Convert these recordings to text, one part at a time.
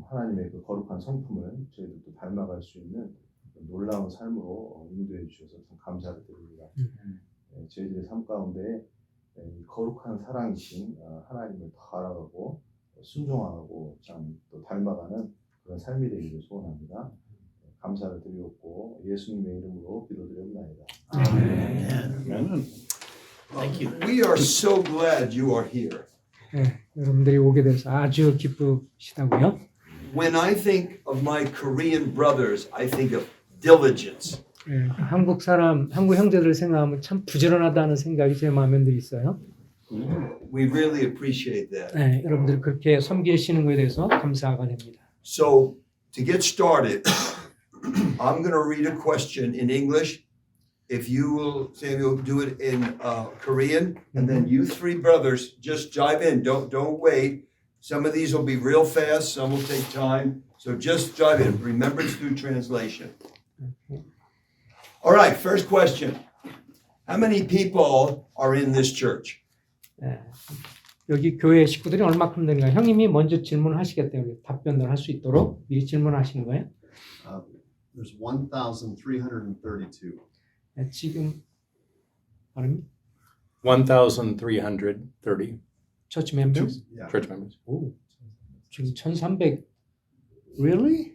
하나님의 그 거룩한 성품을 저희들도 닮아갈 수 있는 놀라운 삶으로 인도해 주셔서 참 감사를 드립니다. 저희들의 삶 가운데 거룩한 사랑이신 하나님을 더 알아가고 순종하고 참 또 닮아가는 그런 삶이 되기를 소원합니다. 감사를 드리옵고 예수님의 이름으로 기도드리옵나이다. Amen. Thank you. We are so glad you are here. 네, 여러분들이 오게 돼서 아주 기쁘시다고요. When I think of my Korean brothers, I think of diligence. 네, 한국 형제들을 생각하면 참 부지런하다는 생각이 제 마음에 늘 있어요. We really appreciate that. 네, 여러분들 그렇게 섬기시는 것에 대해서 감사가 됩니다. So, to get started, I'm going to read a question in English. If you will, Samuel, do it in Korean, and then you three brothers just dive in. Don't wait. Some of these will be real fast. Some will take time. So just dive in. Remember, it's through translation. All right. First question: how many people are in this church? 네, 여기 교회 식구들이 얼마큼 되는가? 형님이 먼저 질문하시겠대요. 답변을 할 수 있도록 미리 질문하시는 거예요. There's 1,332. 네, 지금 발음이 1,330 church members. Yeah. church members. 오, 지금 1,300. Really?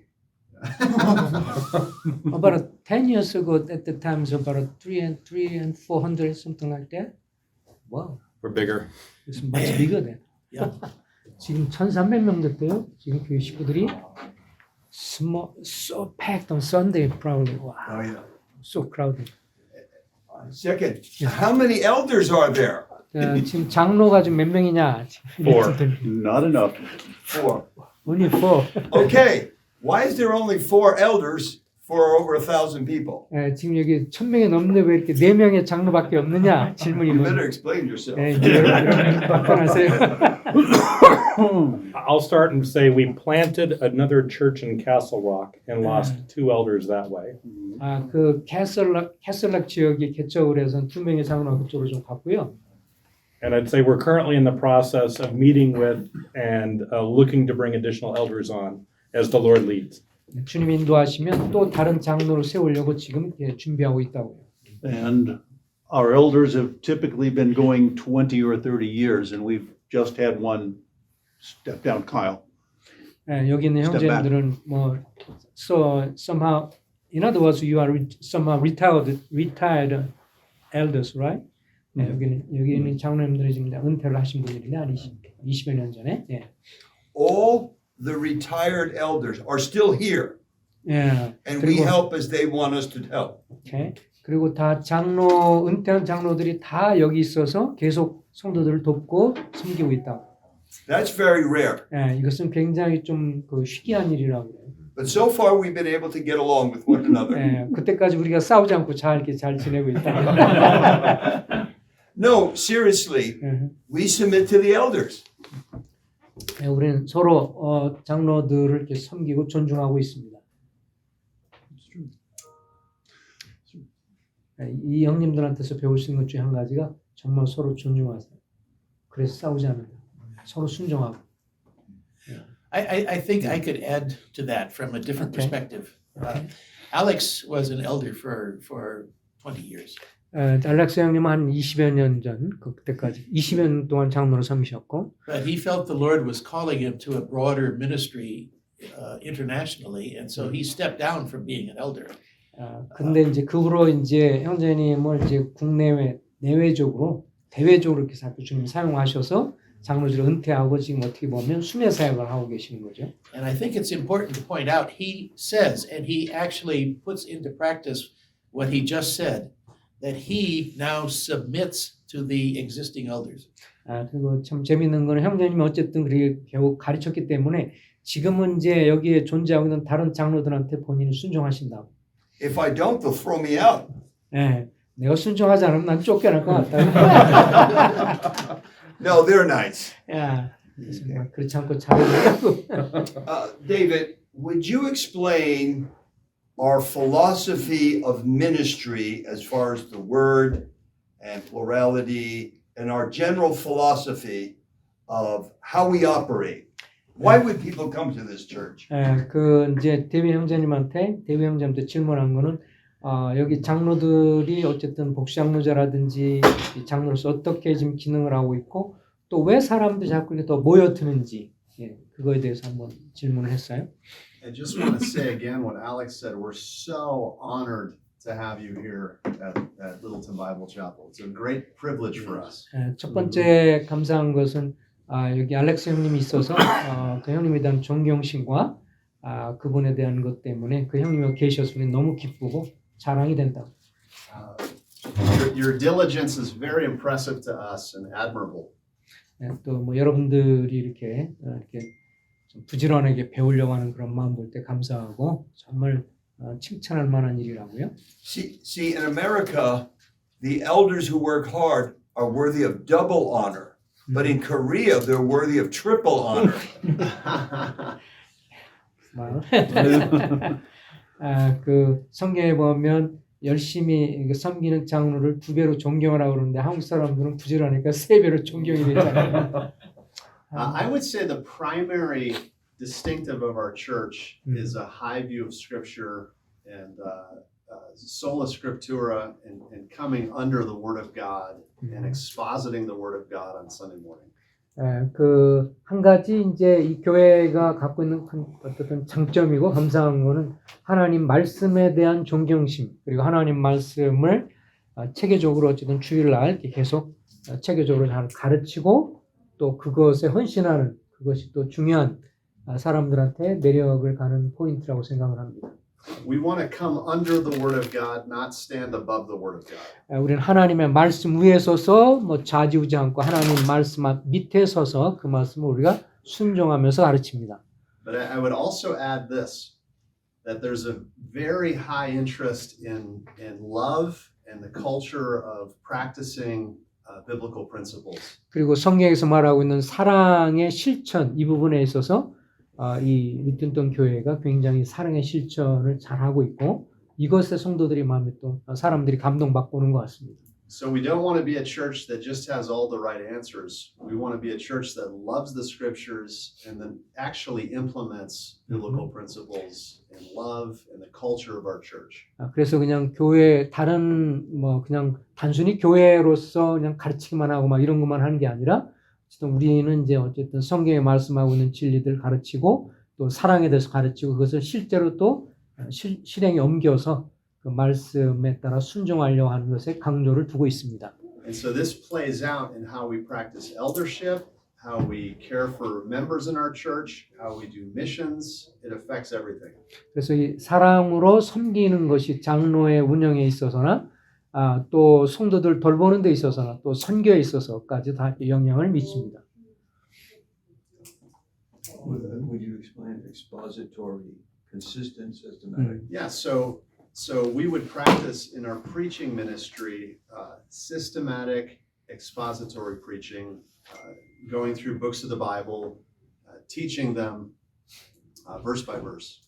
About 10 years ago, at the time, it was about 300 and 400, something like that. Wow, We're bigger. it's much bigger than. Yeah. 지금 1,300명 됐대요. 지금 교회 식구들이 so packed on Sunday, probably. Wow, Oh yeah. so crowded. Second, how many elders are there? 지금 장로가 지금 몇 명이냐? Four. Not enough. 4. Only 4. Okay. Why is there only 4 elders for over 1,000 people? 지금 여기 1,000명이 넘는데 왜 이렇게 4명의 장로밖에 없느냐? 질문이 You 뭐? better explain yourself. 여러분 답변하세요. I'll start and say we planted another church in Castle Rock and lost 2 elders that way. 그 캐슬락 지역에 개척을 해서 2명의 장로가 그쪽으로 좀 갔고요. And I'd say we're currently in the process of meeting with and looking to bring additional elders on as the Lord leads. 주님 인도하시면 또 다른 장로를 세우려고 지금 준비하고 있다고요. And our elders have typically been going 20 or 30 years, and we've just had one step down, Kyle. 여기 있는 Step back. 형제님들은 뭐 so somehow in other words you are somehow retired elders, right? 여기 있는 장로님들이 지금 은퇴를 하신 분들인데 한 20여 년 전에. All the retired elders are still here, 예. and we help as they want us to help. 오케이. 그리고 다 은퇴한 장로들이 다 여기 있어서 계속 성도들을 돕고 섬기고 있다. That's very rare. 예, 이것은 굉장히 좀 그 희귀한 일이라고요. But so far we've been able to get along with one another. 예, 그때까지 우리가 싸우지 않고 이렇게 잘 지내고 있다. No, seriously, we submit to the elders. 예, 우리는 서로 장로들을 이렇게 섬기고 존중하고 있습니다. 예, 이 형님들한테서 배울 수 있는 것 중에 한 가지가 정말 서로 존중하세요. 그래서 싸우지 않는다. 서로 순종하고. I think I could add to that from a different Okay. perspective. Alex was an elder for 20 years. 알렉스 형님은 한 20여 년 전 그때까지 20여 년 동안 장로로 섬기셨고 But he felt the Lord was calling him to a broader ministry internationally, and so he stepped down from being an elder. 근데 이제 그 후로 이제 형제님을 이제 국내외 내외적으로 대외적으로 이렇게 자꾸 주님 사용하셔서 장로들을 은퇴하고 지금 어떻게 보면 수매 사역을 하고 계시는 거죠. And I think it's important to point out he says, and he actually puts into practice what he just said, that he now submits to the existing elders. 그리고 참 재밌는 거는 형제님이 어쨌든 그렇게 결국 가르쳤기 때문에 지금은 이제 여기에 존재하고 있는 다른 장로들한테 본인이 순종하신다고. If I don't, they'll throw me out. 네, 내가 순종하지 않으면 난 쫓겨날 것 같다. No, they're nice. 야, 그렇지 않고 잘해주고. David, would you explain our philosophy of ministry as far as the word and plurality and our general philosophy of how we operate? Why would people come to this church? 그 이제 데비 형제님한테 질문한 거는 여기 장로들이 어쨌든 복장로자라든지 이 장로로서 어떻게 지금 기능을 하고 있고 또 왜 사람들이 자꾸 이렇게 더 모여드는지 그거에 대해서 한번 질문을 했어요. I just want to say again what Alex said. We're so honored to have you here at Littleton Bible Chapel. It's a great privilege for us. 첫 번째 감사한 것은 여기 알렉스 형님이 있어서 그 형님에 대한 존경심과 그분에 대한 것 때문에 그 형님이 계셨으니 너무 기쁘고 자랑이 된다. Your diligence is very impressive to us and admirable. 또 뭐 여러분들이 이렇게 좀 부지런하게 배우려고 하는 그런 마음 볼 때 감사하고 정말 칭찬할 만한 일이라고요. See, in America, the elders who work hard are worthy of double honor. But in Korea, they're worthy of triple honor. 그 성경에 보면 열심히 섬기는 장로를 2배로 존경을 하고 그러는데 한국 사람들은 부지런하니까 3배로 존경이 되잖아요. I would say the primary distinctive of our church is a high view of Scripture and sola scriptura and coming under the Word of God and expositing the Word of God on Sunday morning. 그 한 가지 이제 이 교회가 갖고 있는 큰 어떤 장점이고 감사한 거는 하나님 말씀에 대한 존경심 그리고 하나님 말씀을 체계적으로 어쨌든 주일날 이렇게 계속 체계적으로 잘 가르치고 또 그것에 헌신하는 그것이 또 중요한 사람들한테 매력을 가는 포인트라고 생각을 합니다. We want to come under the Word of God, not stand above the Word of God. 우리는 하나님의 말씀 위에 서서 뭐 좌지우지 않고 하나님 말씀 밑에 서서 그 말씀을 우리가 순종하면서 가르칩니다. But I would also add this, that there's a very high interest in love and the culture of practicing biblical principles. 그리고 성경에서 말하고 있는 사랑의 실천 이 부분에 있어서 이 리틀턴 교회가 굉장히 사랑의 실천을 잘하고 있고 이것에 성도들이 마음에 또 사람들이 감동받고 오는 것 같습니다. So we don't want to be a church that just has all the right answers. We want to be a church that loves the scriptures and then actually implements biblical principles and love and the culture of our church. 그래서 그냥 교회 다른 뭐 그냥 단순히 교회로서 그냥 가르치기만 하고 막 이런 것만 하는 게 아니라 우리는 이제 어쨌든 성경에 말씀하고 있는 진리들 가르치고 또 사랑에 대해서 가르치고 그것을 실제로 또 실행에 옮겨서 그 말씀에 따라 순종하려고 하는 것에 강조를 두고 있습니다. And so this plays out in how we practice eldership, how we care for members in our church, how we do missions. It affects everything. 그래서 이 사랑으로 섬기는 것이 장로의 운영에 있어서나 또 성도들 돌보는 데 있어서나 또 선교에 있어서까지 다 영향을 미칩니다. Would you explain expository, consistent, systematic? Yeah, so we would practice in our preaching ministry systematic expository preaching, going through books of the Bible, teaching them verse by verse.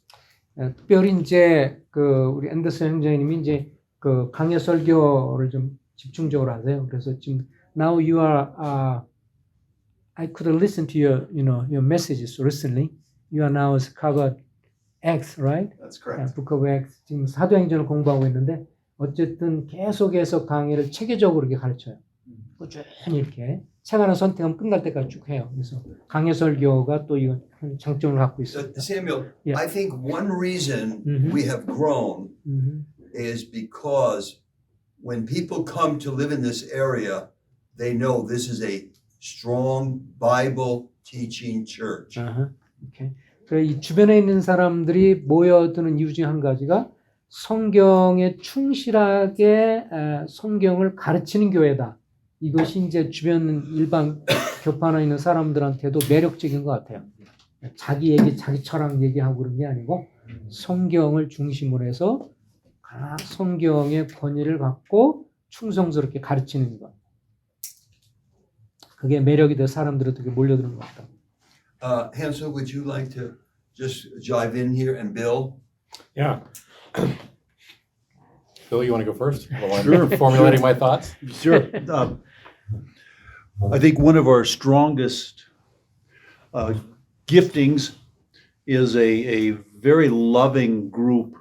특별히 이제 그 우리 앤더슨 형제님이 이제 그 강해 설교를 좀 집중적으로 하세요. 그래서 지금 now you are I could listen to your messages recently. You are now covered Acts, right? That's correct. Book of Acts. 지금 사도행전을 공부하고 있는데 어쨌든 계속해서 강의를 체계적으로 이렇게 가르쳐요. 꾸준히 이렇게 책 하나 선택하면 끝날 때까지 쭉 해요. 그래서 강해 설교가 또 이건 장점을 갖고 있습니다. Samuel, Yeah. I think one reason Mhm. we have grown is because when people come to live in this area, they know this is a strong Bible teaching church. 오케이. 이 주변에 있는 사람들이 모여드는 이유 중 한 가지가 성경에 충실하게 성경을 가르치는 교회다. 이것이 이제 주변 일반 교파나 있는 사람들한테도 매력적인 것 같아요. 자기 얘기, 자기 철학 얘기하고 그런 게 아니고 성경을 중심으로 해서 성경의 권위를 갖고 충성스럽게 가르치는 것. 그게 매력이 돼 사람들이 되게 몰려드는 것 같다. Hansel, would you like to just jive in here, and Bill? Yeah. Bill, you want to go first? While I'm Sure. formulating my thoughts. Sure. I think one of our strongest giftings is a very loving group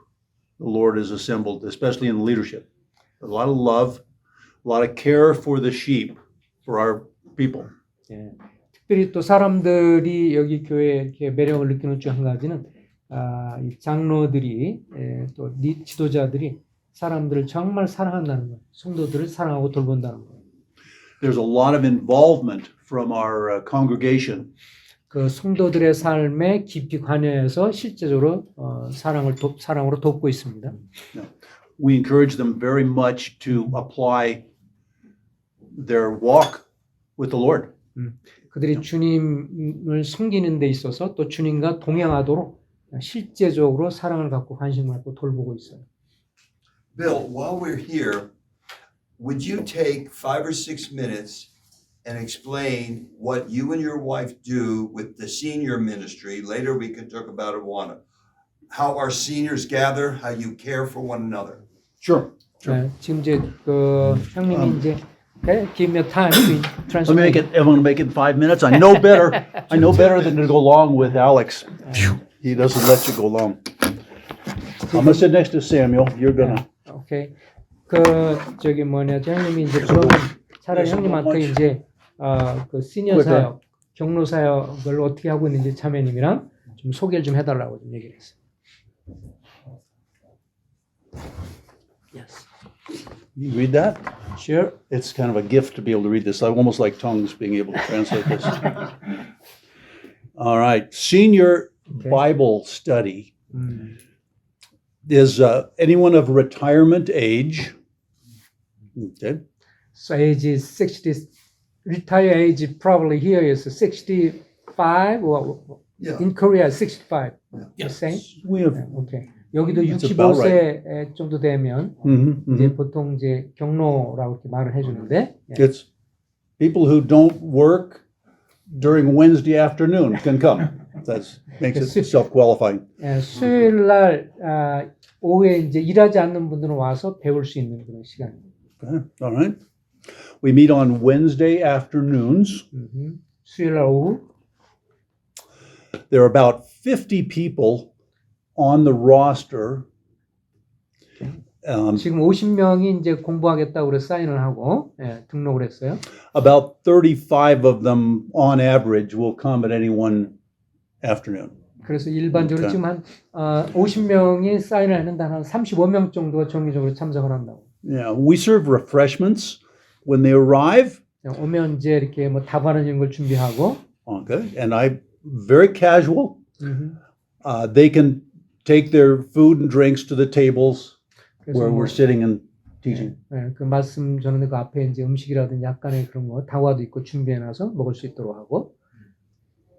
the Lord has assembled, especially in leadership. A lot of love, a lot of care for the sheep, for our people. 예. 특별히 또 사람들이 여기 교회에 이렇게 매력을 느끼는 중 한 가지는 이 장로들이 또 지도자들이 사람들을 정말 사랑한다는 거예요. 성도들을 사랑하고 돌본다는 거예요. There's a lot of involvement from our congregation 그 성도들의 삶에 깊이 관여해서 실제적으로 사랑으로 돕고 있습니다. we encourage them very much to apply their walk with the Lord. 그들이 주님을 섬기는 데 있어서 또 주님과 동행하도록 실제적으로 사랑을 갖고 관심을 갖고 돌보고 있어요. Bill, while we're here, would you take 5 or 6 minutes and explain what you and your wife do with the senior ministry? Later we can talk about Awana. How our seniors gather, how you care for one another. Sure. 네, 지금 이제 그 형님이 이제 give me a time to Let me make translate. it. I'm going to make it in 5 minutes. I know better. I know better than to go long with Alex. Phew. He doesn't let you go long. I'm going to sit next to Samuel. You're going to. 오케이. 그 저기 형님이 이제 그러면 차라리 형님한테 이제 그 시니어 사역, 경로 사역을 어떻게 하고 있는지 참여님이랑 좀 소개를 좀 해달라고 좀 얘기를 했어요. Yes. You read that? Sure. It's kind of a gift to be able to read this. I almost like tongues being able to translate this. All right. Senior Okay. Bible study is anyone of retirement age. Okay. So age is 60. Retire age probably here is 65 or Yeah. in Korea 65. Yeah. The same. We have. 오케이. 여기도 That's about 65세 정도 되면 Mhm, 이제 mhm. 보통 이제 경로라고 이렇게 말을 해주는데 It's people who don't work during Wednesday afternoon can come. That makes it self-qualifying. 수요일 날 오후에 이제 일하지 않는 분들은 와서 배울 수 있는 그런 시간입니다. Okay. All right. We meet on Wednesday afternoons. 수요일 날 오후 There are about 50 people on the roster. 지금 50명이 이제 공부하겠다고 그래 사인을 하고 등록을 했어요. About 35 of them on average will come at any one afternoon. 그래서 일반적으로 Okay. 지금 한 50명이 사인을 했는데 한 35명 정도가 정기적으로 참석을 한다고. Yeah, we serve refreshments when they arrive. 오면 이제 이렇게 뭐 다발하는 이런 걸 준비하고 Okay. And very casual. They can take their food and drinks to the tables 그래서 where 뭐, we're sitting and teaching. 그 말씀 전하는 그 앞에 이제 음식이라든지 약간의 그런 거 다과도 있고 준비해놔서 먹을 수 있도록 하고.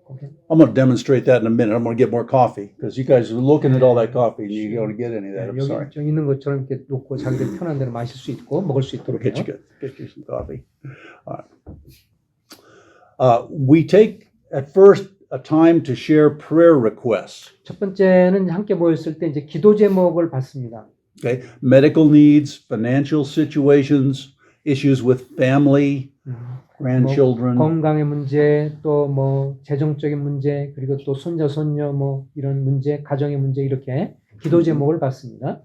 오케이. I'm going to demonstrate that in a minute. I'm going to get more coffee because you guys are looking at all that coffee and you don't get any of that. I'm sorry. 여기 좀 있는 것처럼 이렇게 놓고 자기들 편한 대로 마실 수 있고 먹을 수 있도록 Get 해요. you some coffee. All right. We take at first a time to share prayer requests. 첫 번째는 함께 모였을 때 이제 기도 제목을 받습니다. Okay, medical needs, financial situations, issues with family, grandchildren. 건강의 문제, 또 뭐 재정적인 문제, 그리고 또 손자 손녀 뭐 이런 문제, 가정의 문제 이렇게 기도 제목을 받습니다.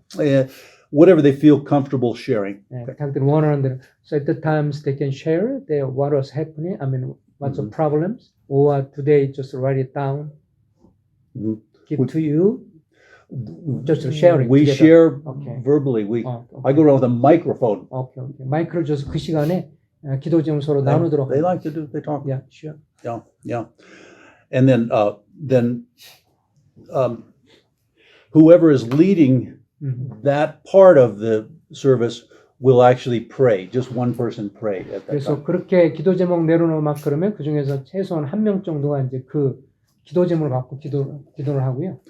Whatever they feel comfortable sharing. 자기들 원하는 대로. So at the times they can share what was happening. I mean, what's the problems, or today just write it down, give to you. Just sharing. We together. share Okay. verbally. Okay. I go around with a microphone. 오케이. 마이크를 줘서 그 시간에 기도 제목 서로 나누도록. They like to do. They talk. Yeah, sure. Yeah. And then whoever is leading that part of the service will actually pray. Just one person pray at that 그래서 time. 그렇게 기도 제목 내려놓으면 막 그러면 그 중에서 최소한 한 명 정도가 이제 그 기도 제목을 갖고 기도를 하고요.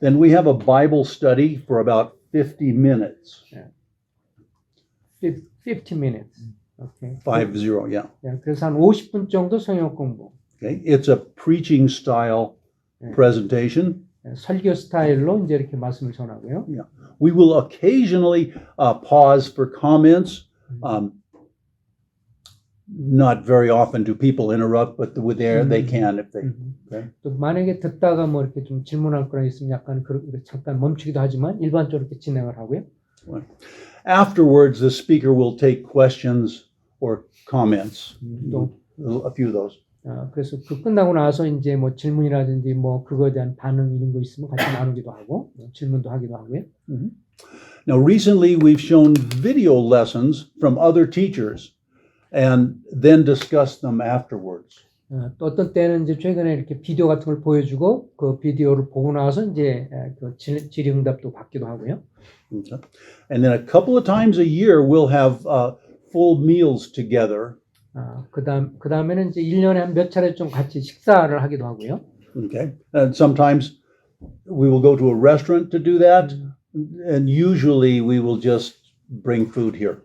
Then we have a Bible study for about 50 minutes. 50 minutes. Okay. 50, yeah. 그래서 한 50분 정도 성경 공부. Okay. It's a preaching style presentation. 설교 스타일로 이제 이렇게 말씀을 전하고요. We will occasionally pause for comments. not very often do people interrupt, but with there they can if they. Okay. 또 만약에 듣다가 뭐 이렇게 좀 질문할 거나 있으면 약간 잠깐 멈추기도 하지만 일반적으로 이렇게 진행을 하고요. Afterwards, the speaker will take questions or comments. 또 A few of those. 그래서 그 끝나고 나서 이제 뭐 질문이라든지 뭐 그거에 대한 반응 이런 거 있으면 같이 나누기도 하고 질문도 하기도 하고요. Now, recently we've shown video lessons from other teachers and then discussed them afterwards. 또 어떤 때는 이제 최근에 이렇게 비디오 같은 걸 보여주고 그 비디오를 보고 나서 이제 그 질의응답도 받기도 하고요. Okay. And then a couple of times a year we'll have full meals together. 그다음에는 이제 1년에 한 몇 차례 좀 같이 식사를 하기도 하고요. Okay. And sometimes we will go to a restaurant to do that. And usually we will just bring food here.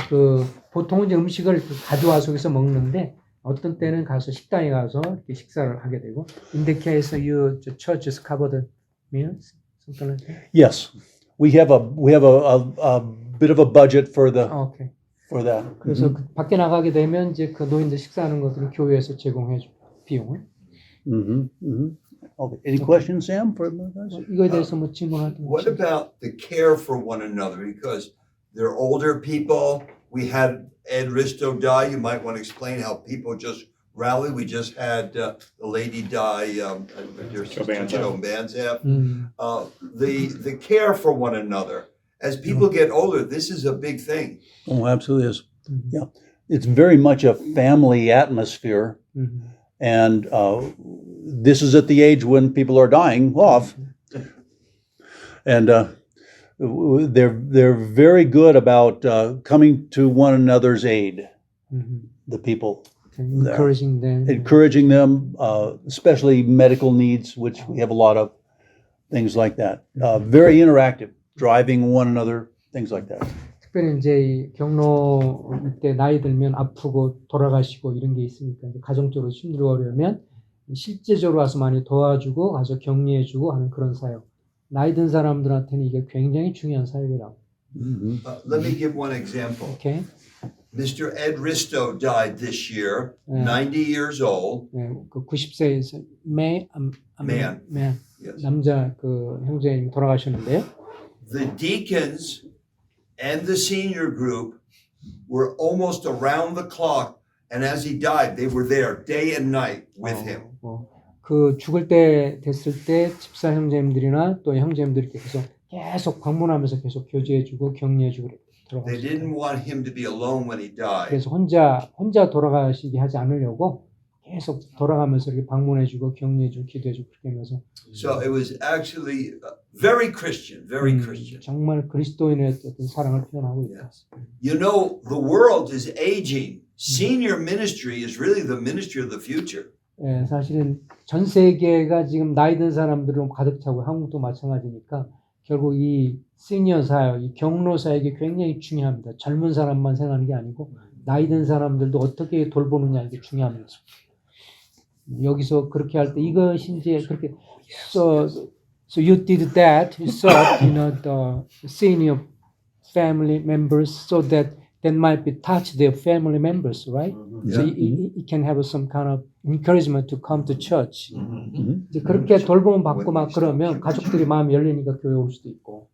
그 보통은 이제 음식을 가져와서 여기서 먹는데 어떤 때는 가서 식당에 가서 이렇게 식사를 하게 되고. In the case you the church is covered meals, something like that. Yes, we have a bit of a budget for the 오케이. for that. 그래서 그 밖에 나가게 되면 이제 그 노인들 식사하는 것들을 교회에서 제공해 줘 비용을. Okay. Any questions, Sam? For guys? 이거에 대해서 뭐 질문할 게 What about the care for one another? Because they're older people. We had Ed Risto die. You might want to explain how people just rally. We just had the lady die, Joe Banzhaf. The care for one another. As people get older, this is a big thing. Oh, absolutely is. Yeah, it's very much a family atmosphere, and this is at the age when people are dying off, and they're very good about coming to one another's aid. The people encouraging them. encouraging them, especially medical needs, which we have a lot of things like that. Very interactive, driving one another, things like that. 특별히 이제 이 경로 때 나이 들면 아프고 돌아가시고 이런 게 있으니까 이제 가정적으로 힘들고 어려우면 실제적으로 와서 많이 도와주고 가서 격려해주고 하는 그런 사역. 나이 든 사람들한테는 이게 굉장히 중요한 사역이라고. Let me give one example. 오케이. Mr. Ed Risto died this year, 90 years old. 네, 그 90세에서 man. Yes. 남자 그 형제님 돌아가셨는데요. The deacons and the senior group were almost around the clock, and as he died, they were there day and night with him. 그 죽을 때 됐을 때 집사 형제님들이나 또 형제님들이 계속 방문하면서 계속 교제해주고 격려해주고 They didn't want him to be alone when he died. 그래서 혼자 돌아가시게 하지 않으려고 계속 돌아가면서 이렇게 방문해주고 격려해주고 기도해주고 그렇게 하면서. So it was actually very Christian, very Christian. 정말 그리스도인의 어떤 사랑을 표현하고 있다. You know, the world is aging. Senior ministry is really the ministry of the future. 예, 사실은 전 세계가 지금 나이 든 사람들로 가득 차고 한국도 마찬가지니까 결국 이 시니어 사역, 이 경로 사역이 굉장히 중요합니다. 젊은 사람만 생각하는 게 아니고 나이 든 사람들도 어떻게 돌보느냐 이게 중요합니다. 여기서 그렇게 할 때 이것이 이제 그렇게 so you did that, you sought, the senior family members so that might be touch their family members, right? So it can have some kind of encouragement to come to church. 이제 그렇게 돌봄 받고 막 그러면 가족들이 마음이 열리니까 교회 올 수도 있고.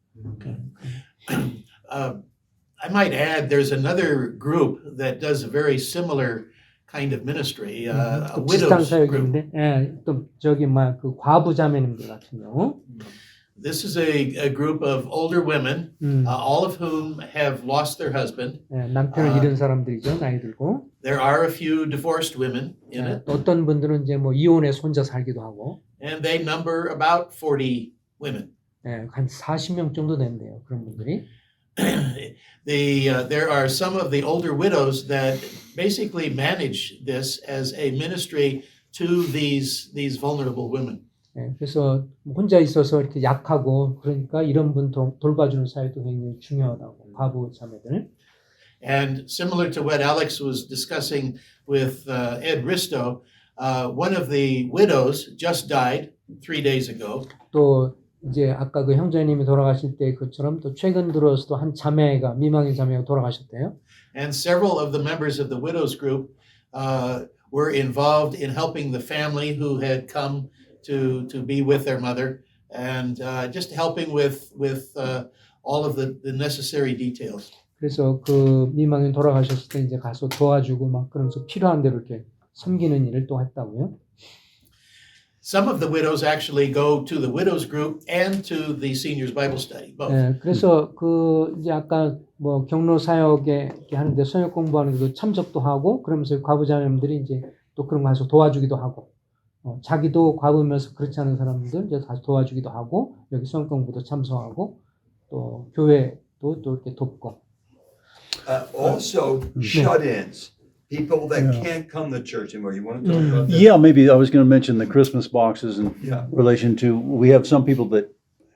I might add, there's another group that does a very similar kind of ministry, a 비슷한 widows group. 사역인데, 예, 또 저기 그 과부 자매님들 같은 경우. This is a group of older women, all of whom have lost their husband. 예, 남편을 잃은 사람들이죠, 나이 들고. There are a few divorced women in it, 또 어떤 분들은 이제 뭐 이혼해서 혼자 살기도 하고, and they number about 40 women. 예, 한 40명 정도 된대요, 그런 분들이. There are some of the older widows that basically manage this as a ministry to these vulnerable women. 예, 그래서 혼자 있어서 이렇게 약하고 그러니까 이런 분 돌봐주는 사회도 굉장히 중요하다고 과부 자매들. And similar to what Alex was discussing with Ed Risto, one of the widows just died 3 days ago. 또 이제 아까 그 형제님이 돌아가실 때 그처럼 또 최근 들어서도 한 자매가 미망인 자매가 돌아가셨대요. And several of the members of the widows group were involved in helping the family who had come to be with their mother, and just helping with all of the necessary details. 그래서 그 미망인 돌아가셨을 때 이제 가서 도와주고 막 그러면서 필요한 대로 이렇게 섬기는 일을 또 했다고요. Some of the widows actually go to the widows group and to the seniors Bible study, both. 예, 그래서 그 이제 아까 뭐 경로 사역에 이렇게 하는데 성역 공부하는데도 참석도 하고 그러면서 과부자님들이 이제 또 그런 거 가서 도와주기도 하고 자기도 과부면서 그렇지 않은 사람들 이제 다시 도와주기도 하고 여기 성역 공부도 참석하고 또 교회도 또 이렇게 돕고 Also, shut-ins, people that can't come to church anymore. You want to talk about that? Yeah, maybe I was going to mention the Christmas boxes in Yeah. relation to, we have some people that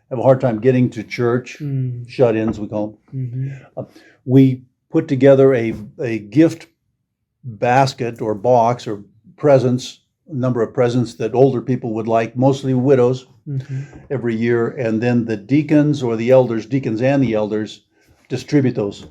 have a hard time getting to church, shut-ins we call them. We put together a gift basket or box or presents, a number of presents that older people would like, mostly widows, every year. And then the deacons or the elders, deacons and the elders, distribute those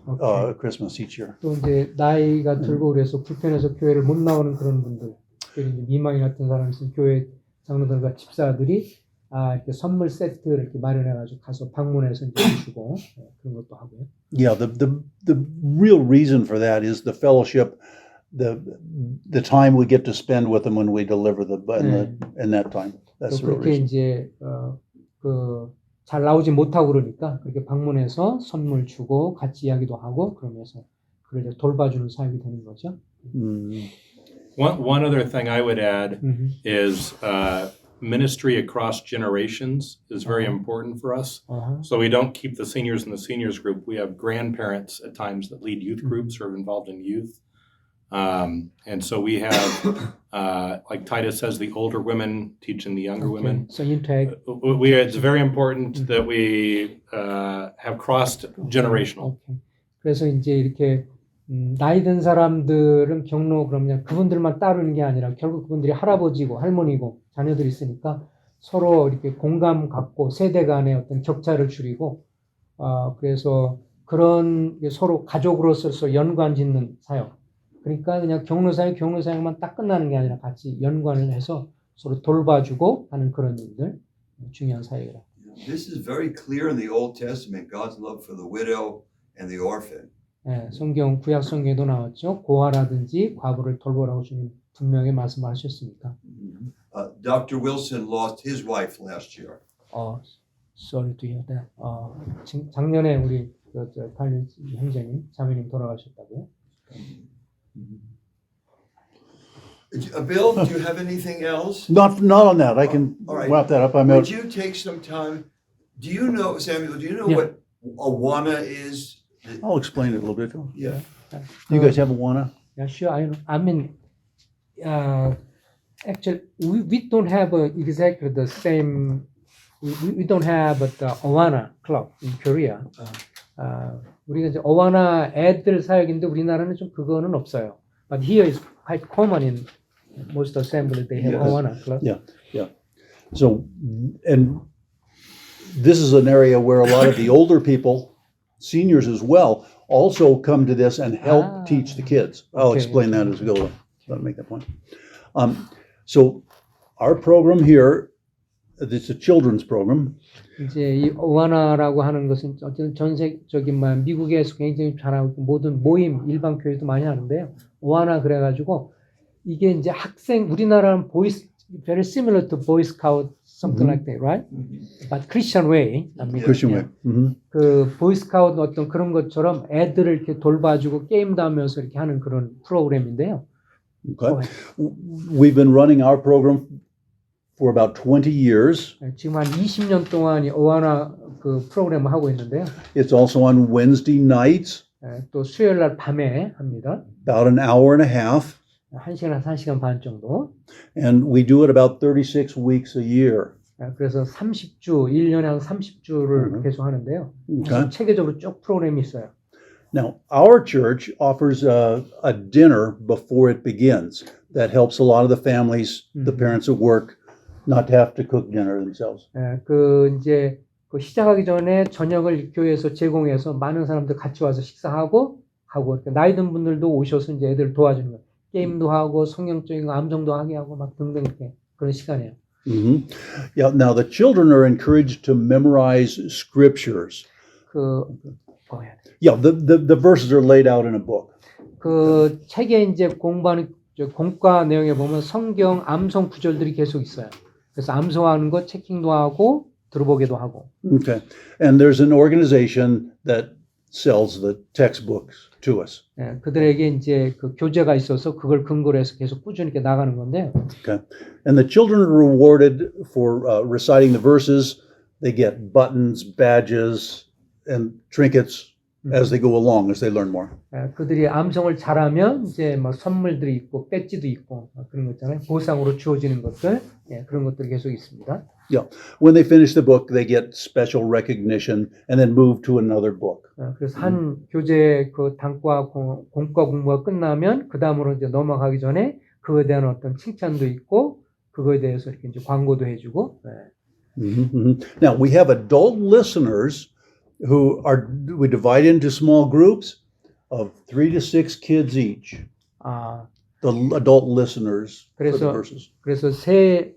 Christmas each year. 또 이제 나이가 들고 그래서 불편해서 교회를 못 나오는 그런 분들, 특별히 이제 미망인 같은 사람이 있으면 교회 장로들과 집사들이 이렇게 선물 세트를 이렇게 마련해가지고 가서 방문해서 이제 주시고 그런 것도 하고요. Yeah, the real reason for that is the fellowship, the time we get to spend with them when we deliver in that time. That's 또 the real 그렇게 reason. 이제 잘 나오지 못하고 그러니까 그렇게 방문해서 선물 주고 같이 이야기도 하고 그러면서 그걸 이제 돌봐주는 사역이 되는 거죠. One other thing I would add is ministry across generations is very important for us. So we don't keep the seniors in the seniors group. We have grandparents at times that lead youth groups or are involved in youth. And so we have, like Titus says, the older women teaching the younger women. So interact. It's very important that we have crossed generational. 오케이. 그래서 이제 이렇게 나이 든 사람들은 경로 그러면 그분들만 따르는 게 아니라 결국 그분들이 할아버지고 할머니고 자녀들이 있으니까 서로 이렇게 공감 갖고 세대 간의 어떤 격차를 줄이고 그래서 그런 서로 가족으로서 연관 짓는 사역. 그러니까 그냥 경로 사역만 딱 끝나는 게 아니라 같이 연관을 해서 서로 돌봐주고 하는 그런 일들 중요한 사역이라. This is very clear in the Old Testament, God's love for the widow and the orphan. 예, 구약 성경에도 나왔죠. 고아라든지 과부를 돌보라고 주님 분명히 말씀하셨으니까. Dr. Wilson lost his wife last year. Sorry to hear that. 작년에 우리 팔린 형제님, 자매님 돌아가셨다고요? Bill, do you have anything else? Not on that. I can All right. wrap that up. Would you take some time? Do you know, Samuel, do you know Yeah. what Awana is? I'll explain it a little bit. Yeah. You guys have Awana? Yeah, sure. I mean, actually, we don't have exactly the same. We don't have the Awana club in Korea. 우리가 이제 어와나 애들 사역인데 우리나라는 좀 그거는 없어요. But here is quite common in most assembly. They have Yes. Awana club. Yeah. So, and this is an area where a lot of the older people, seniors as well, also come to this and help teach the kids. I'll Okay, explain that as we go. I'll make that point. So our program here, it's a children's program. 이제 이 어와나라고 하는 것은 어쨌든 전세적인 미국에서 굉장히 잘하고 있고 모든 모임 일반 교회도 많이 하는데요. 어와나 그래가지고 이게 이제 학생 우리나라는 very similar to Boy Scout something like that, right? But Christian way. I mean, Christian way. 그 보이스카우트 어떤 그런 것처럼 애들을 이렇게 돌봐주고 게임도 하면서 이렇게 하는 그런 프로그램인데요. Okay. We've been running our program for about 20 years. 지금 한 20년 동안 이 어와나 그 프로그램을 하고 있는데요. It's also on Wednesday nights, 또 수요일 날 밤에 합니다. about an hour and a half. 1시간에서 1시간 반 정도. And we do it about 36 weeks a year. 그래서 30주, 1년에 한 30주를 계속 하는데요. Okay. 체계적으로 쭉 프로그램이 있어요. Now, our church offers a dinner before it begins that helps a lot of the families, the parents at work, not to have to cook dinner themselves. 예, 그 이제 그 시작하기 전에 저녁을 교회에서 제공해서 많은 사람들 같이 와서 식사하고 하고 이렇게 나이 든 분들도 오셔서 이제 애들 도와주는 거 게임도 하고 성경적인 거 암송도 하게 하고 막 등등 이렇게 그런 시간이에요. Hmm. Yeah. Now the children are encouraged to memorize scriptures. 그 Yeah. The verses are laid out in a book. 그 책에 이제 공부하는 공과 내용에 보면 성경 암송 구절들이 계속 있어요. 그래서 암송하는 거 체킹도 하고 들어보기도 하고. Okay. And there's an organization that sells the textbooks to us. 예, 그들에게 이제 그 교재가 있어서 그걸 근거로 해서 계속 꾸준히 이렇게 나가는 건데요. Okay. And the children are rewarded for reciting the verses. They get buttons, badges, and trinkets as they go along, as they learn more. 예, 그들이 암송을 잘하면 이제 뭐 선물들이 있고 배지도 있고 그런 거 있잖아요. 보상으로 주어지는 것들 예, 그런 것들이 계속 있습니다. When they finish the book, they get special recognition and then move to another book. 예, 그래서 한 교재 그 단과 공과 공부가 끝나면 그 다음으로 이제 넘어가기 전에 그거에 대한 어떤 칭찬도 있고 그거에 대해서 이렇게 이제 광고도 해주고. 예. Mhm, mhm. Now we have adult listeners who we divide into small groups of 3 to 6 kids each. 아 The adult listeners for the 그래서 verses. 그래서 3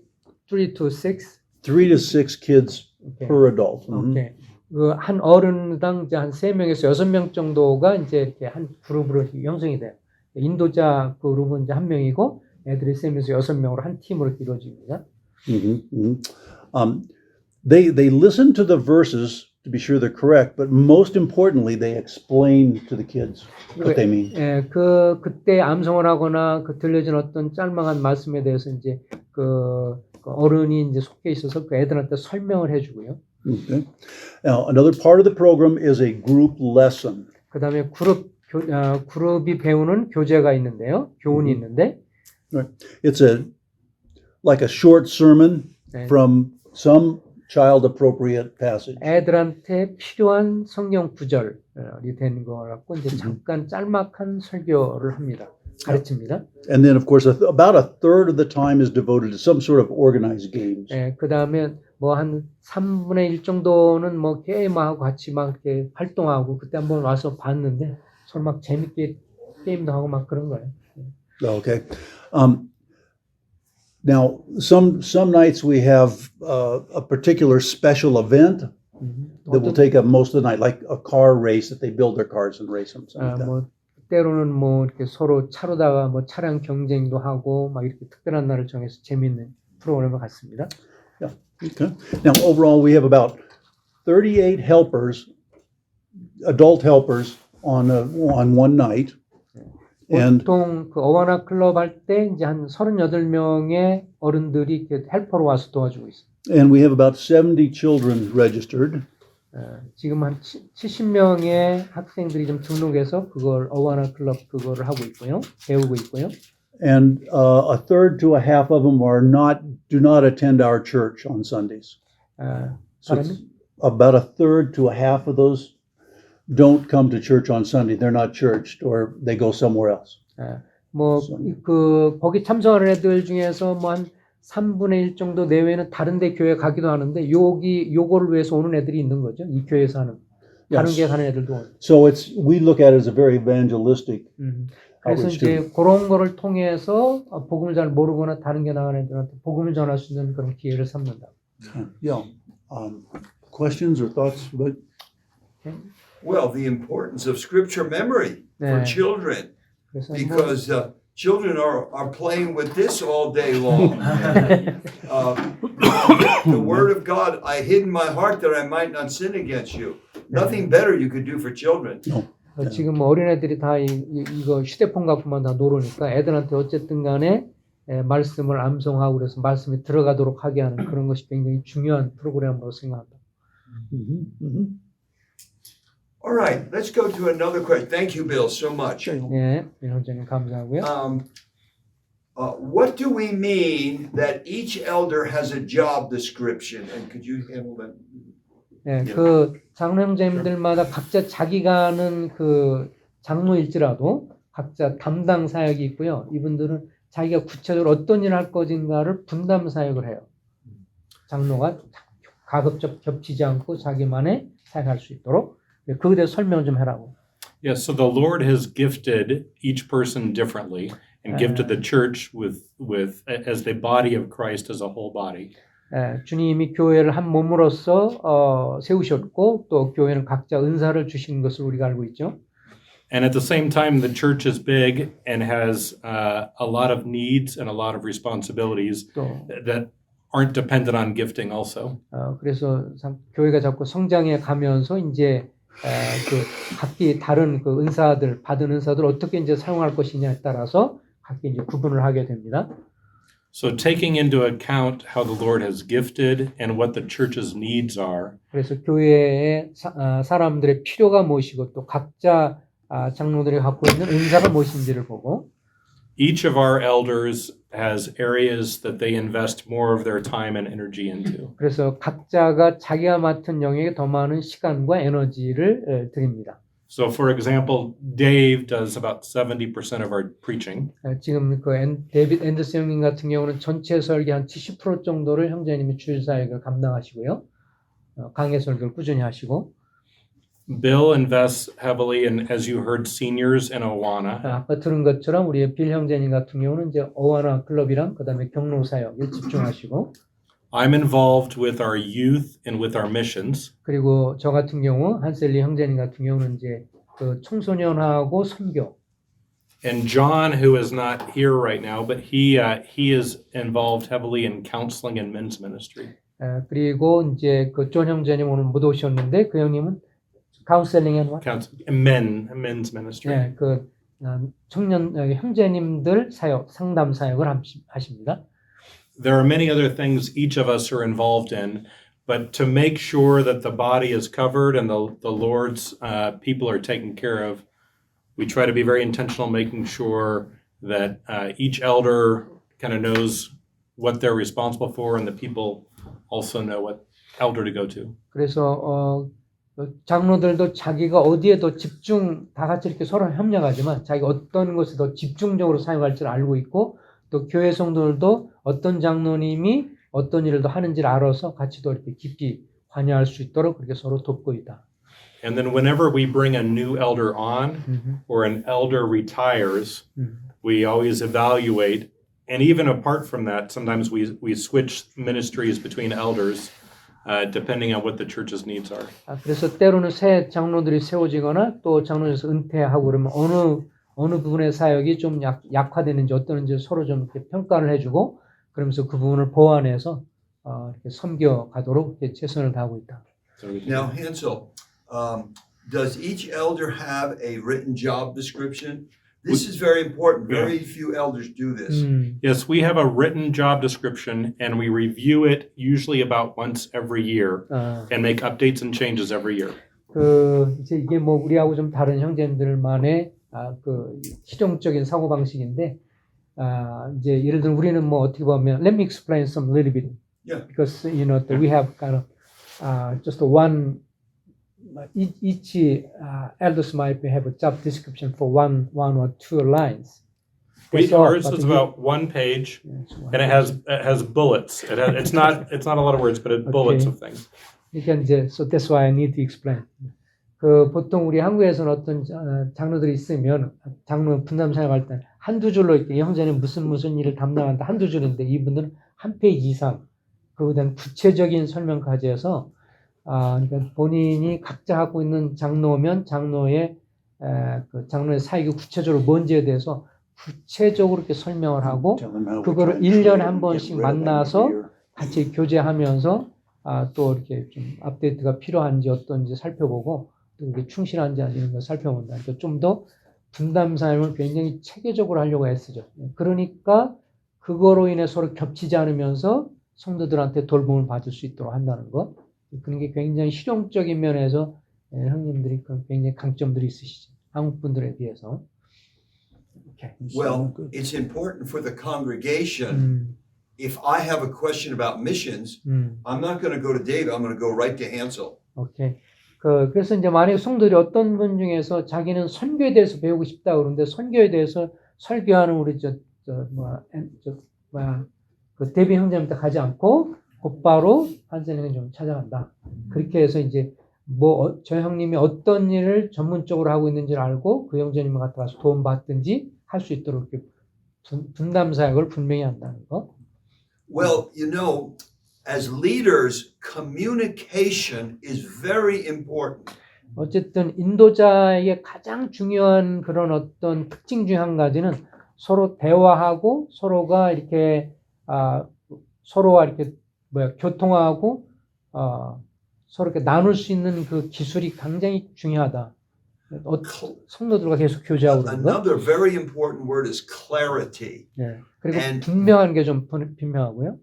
to 6 3 to 6 kids 이렇게. per adult. Mhm. 오케이. 그 한 어른당 이제 한 3명에서 6명 정도가 이제 이렇게 한 그룹으로 형성이 돼요. 인도자 그룹은 이제 한 명이고 애들이 3명에서 6명으로 한 팀으로 이루어집니다. Mhm, mhm. They listen to the verses to be sure they're correct, but most importantly, they explain to the kids what they mean. 예, 그때 암송을 하거나 그 들려진 어떤 짤막한 말씀에 대해서 이제 그 어른이 이제 속해 있어서 그 애들한테 설명을 해주고요. Okay. Now, another part of the program is a group lesson. 그 다음에 그룹이 배우는 교재가 있는데요. 교훈이 있는데, It's like a short sermon 네, from some child-appropriate passage. 애들한테 필요한 성경 구절이 되는 거 같고 이제 잠깐 짤막한 설교를 합니다. 가르칩니다. And then, of course, about a third of the time is devoted to some sort of organized games. 예, 그 다음에 뭐 한 3분의 1 정도는 뭐 게임하고 같이 막 이렇게 활동하고 그때 한번 와서 봤는데 서로 막 재밌게 게임도 하고 막 그런 거예요. Okay. Now, some nights we have a particular special event that will take up most of the night, like a car race that they build their cars and race them. Something like that. 뭐 때로는 뭐 이렇게 서로 차로다가 뭐 차량 경쟁도 하고 막 이렇게 특별한 날을 정해서 재밌는 프로그램을 갖습니다. Okay. Now, overall, we have about 38 helpers, adult helpers on one night. And 보통 그 어와나 클럽 할 때 이제 한 38명의 어른들이 이렇게 헬퍼로 와서 도와주고 있어요. and we have about 70 children registered. 지금 한 70명의 학생들이 좀 등록해서 그걸 어와나 클럽 그거를 하고 있고요. 배우고 있고요. And a third to a half of them do not attend our church on Sundays. So it's about a third to a half of those don't come to church on Sunday. They're not churched, or they go somewhere else. 뭐 그 거기 참석하는 애들 중에서 뭐 한 3분의 1 정도 내외는 다른 데 교회 가기도 하는데 요거를 위해서 오는 애들이 있는 거죠. 이 교회에서 하는 다른 게 가는 애들도 오는. So we look at it as a very evangelistic. 그래서 outreach too. 이제 그런 거를 통해서 복음을 잘 모르거나 다른 게 나가는 애들한테 복음을 전할 수 있는 그런 기회를 삼는다. Yeah. Questions or thoughts about? Well, the importance of scripture memory for 네. children, 그래서 because children are playing with this all day long. The word of God, I hid in my heart that I might not sin against you. Nothing better you could do for children. 지금 어린애들이 다 이거 휴대폰 갖고만 다 놀으니까 애들한테 어쨌든 간에 말씀을 암송하고 그래서 말씀이 들어가도록 하게 하는 그런 것이 굉장히 중요한 프로그램으로 생각합니다. All right, let's go to another question. Thank you, Bill, so much. 네, 민원장님 감사하고요. What do we mean that each elder has a job description? And could you handle that? 네, 그 장로 형제님들마다 각자 자기가 하는 그 장로일지라도 각자 담당 사역이 있고요. 이분들은 자기가 구체적으로 어떤 일을 할 것인가를 분담 사역을 해요. 장로가 가급적 겹치지 않고 자기만의 사역할 수 있도록 그거에 대해서 설명 좀 해라고. Yes, so the Lord has gifted each person differently and gifted the church with as the body of Christ as a whole body. 주님이 교회를 한 몸으로서 세우셨고 또 교회는 각자 은사를 주신 것을 우리가 알고 있죠. And at the same time, the church is big and has a lot of needs and a lot of responsibilities 또 that aren't dependent on gifting also. 그래서 교회가 자꾸 성장해 가면서 이제 그 각기 다른 그 은사들 받은 은사들 어떻게 이제 사용할 것이냐에 따라서 각기 이제 구분을 하게 됩니다. So taking into account how the Lord has gifted and what the church's needs are, 그래서 교회의 사람들의 필요가 무엇이고 또 각자 장로들이 갖고 있는 은사가 무엇인지를 보고 each of our elders has areas that they invest more of their time and energy into. 그래서 각자가 자기가 맡은 영역에 더 많은 시간과 에너지를 드립니다. So for example, Dave does about 70% of our preaching. 지금 그 데이빗 앤더스 형님 같은 경우는 전체 설계 한 70% 정도를 형제님이 주일 사역을 감당하시고요. 강해 설교를 꾸준히 하시고 Bill invests heavily in, as you heard, seniors in Awana. 아까 들은 것처럼 우리 빌 형제님 같은 경우는 이제 어와나 클럽이랑 그다음에 경로 사역에 집중하시고 I'm involved with our youth and with our missions. 그리고 저 같은 경우 한셀리 형제님 같은 경우는 이제 그 청소년하고 선교. And John, who is not here right now, but he is involved heavily in counseling and men's ministry. 그리고 이제 그 존 형제님 오늘 못 오셨는데 그 형님은 카운셀링 앤 Men's ministry. 네, 그 청년 형제님들 사역 상담 사역을 하십니다. There are many other things each of us are involved in, but to make sure that the body is covered and the Lord's people are taken care of, we try to be very intentional, making sure that each elder kind of knows what they're responsible for, and the people also know what elder to go to. 그래서 장로들도 자기가 어디에 더 집중 다 같이 이렇게 서로 협력하지만 자기가 어떤 것에 더 집중적으로 사용할 줄 알고 있고 또 교회 성도들도 어떤 장로님이 어떤 일을 더 하는지를 알아서 같이 더 이렇게 깊이 관여할 수 있도록 그렇게 서로 돕고 있다. And then whenever we bring a new elder on or an elder retires, we always evaluate. And even apart from that, sometimes we switch ministries between elders depending on what the church's needs are. 그래서 때로는 새 장로들이 세워지거나 또 장로에서 은퇴하고 그러면 어느 부분의 사역이 좀 약화되는지 어떠는지 서로 좀 이렇게 평가를 해주고 그러면서 그 부분을 보완해서 이렇게 섬겨가도록 이렇게 최선을 다하고 있다. Now, Hansel, does each elder have a written job description? This is very important. Very few elders do this. Yes, we have a written job description and we review it usually about once every year and make updates and changes every year. 이제 이게 뭐 우리하고 좀 다른 형제들만의 그 실용적인 사고 방식인데 이제 예를 들어 우리는 뭐 어떻게 보면 let me explain some little bit because you know we have kind of just one each elders might have a job description for one or two lines. Ours is about one page and it has bullets. It's not a lot of words, but it's bullets of things. 그러니까 이제 so that's why I need to explain. 그 보통 우리 한국에서는 어떤 장로들이 있으면 장로 분담 사역할 때 한두 줄로 이렇게 형제는 무슨 일을 담당한다 한두 줄인데 이분들은 한 페이지 이상 그거에 대한 구체적인 설명까지 해서 그러니까 본인이 각자 갖고 있는 장로면 장로의 그 장로의 사역이 구체적으로 뭔지에 대해서 구체적으로 이렇게 설명을 하고 그거를 1년에 한 번씩 만나서 같이 교제하면서 또 이렇게 좀 업데이트가 필요한지 어떤지 살펴보고 또 이게 충실한지 아니면 걸 살펴본다. 그러니까 좀 더 분담 사역을 굉장히 체계적으로 하려고 애쓰죠. 그러니까 그거로 인해 서로 겹치지 않으면서 성도들한테 돌봄을 받을 수 있도록 한다는 것. 그런 게 굉장히 실용적인 면에서 형님들이 굉장히 강점들이 있으시죠. 한국 분들에 비해서. Okay. Well, it's important for the congregation. If I have a question about missions, I'm not going to go to David. I'm going to go right to Hansel. 오케이. 그래서 이제 만약에 성도들이 어떤 분 중에서 자기는 선교에 대해서 배우고 싶다 그러는데 선교에 대해서 설교하는 우리 그 데비 형제한테 가지 않고 곧바로 한센에게 좀 찾아간다. 그렇게 해서 이제 저 형님이 어떤 일을 전문적으로 하고 있는지를 알고 그 형제님과 같이 가서 도움받든지 할 수 있도록 이렇게 분담 사역을 분명히 한다는 거. Well, you know, as leaders, communication is very important. 어쨌든 인도자의 가장 중요한 그런 어떤 특징 중 한 가지는 서로 대화하고 서로가 이렇게 서로와 이렇게 교통하고 서로 이렇게 나눌 수 있는 그 기술이 굉장히 중요하다. 성도들과 계속 교제하고 그러는 거. Another very important word is clarity. 네. 그리고 And- 분명한 게 좀 분명하고요.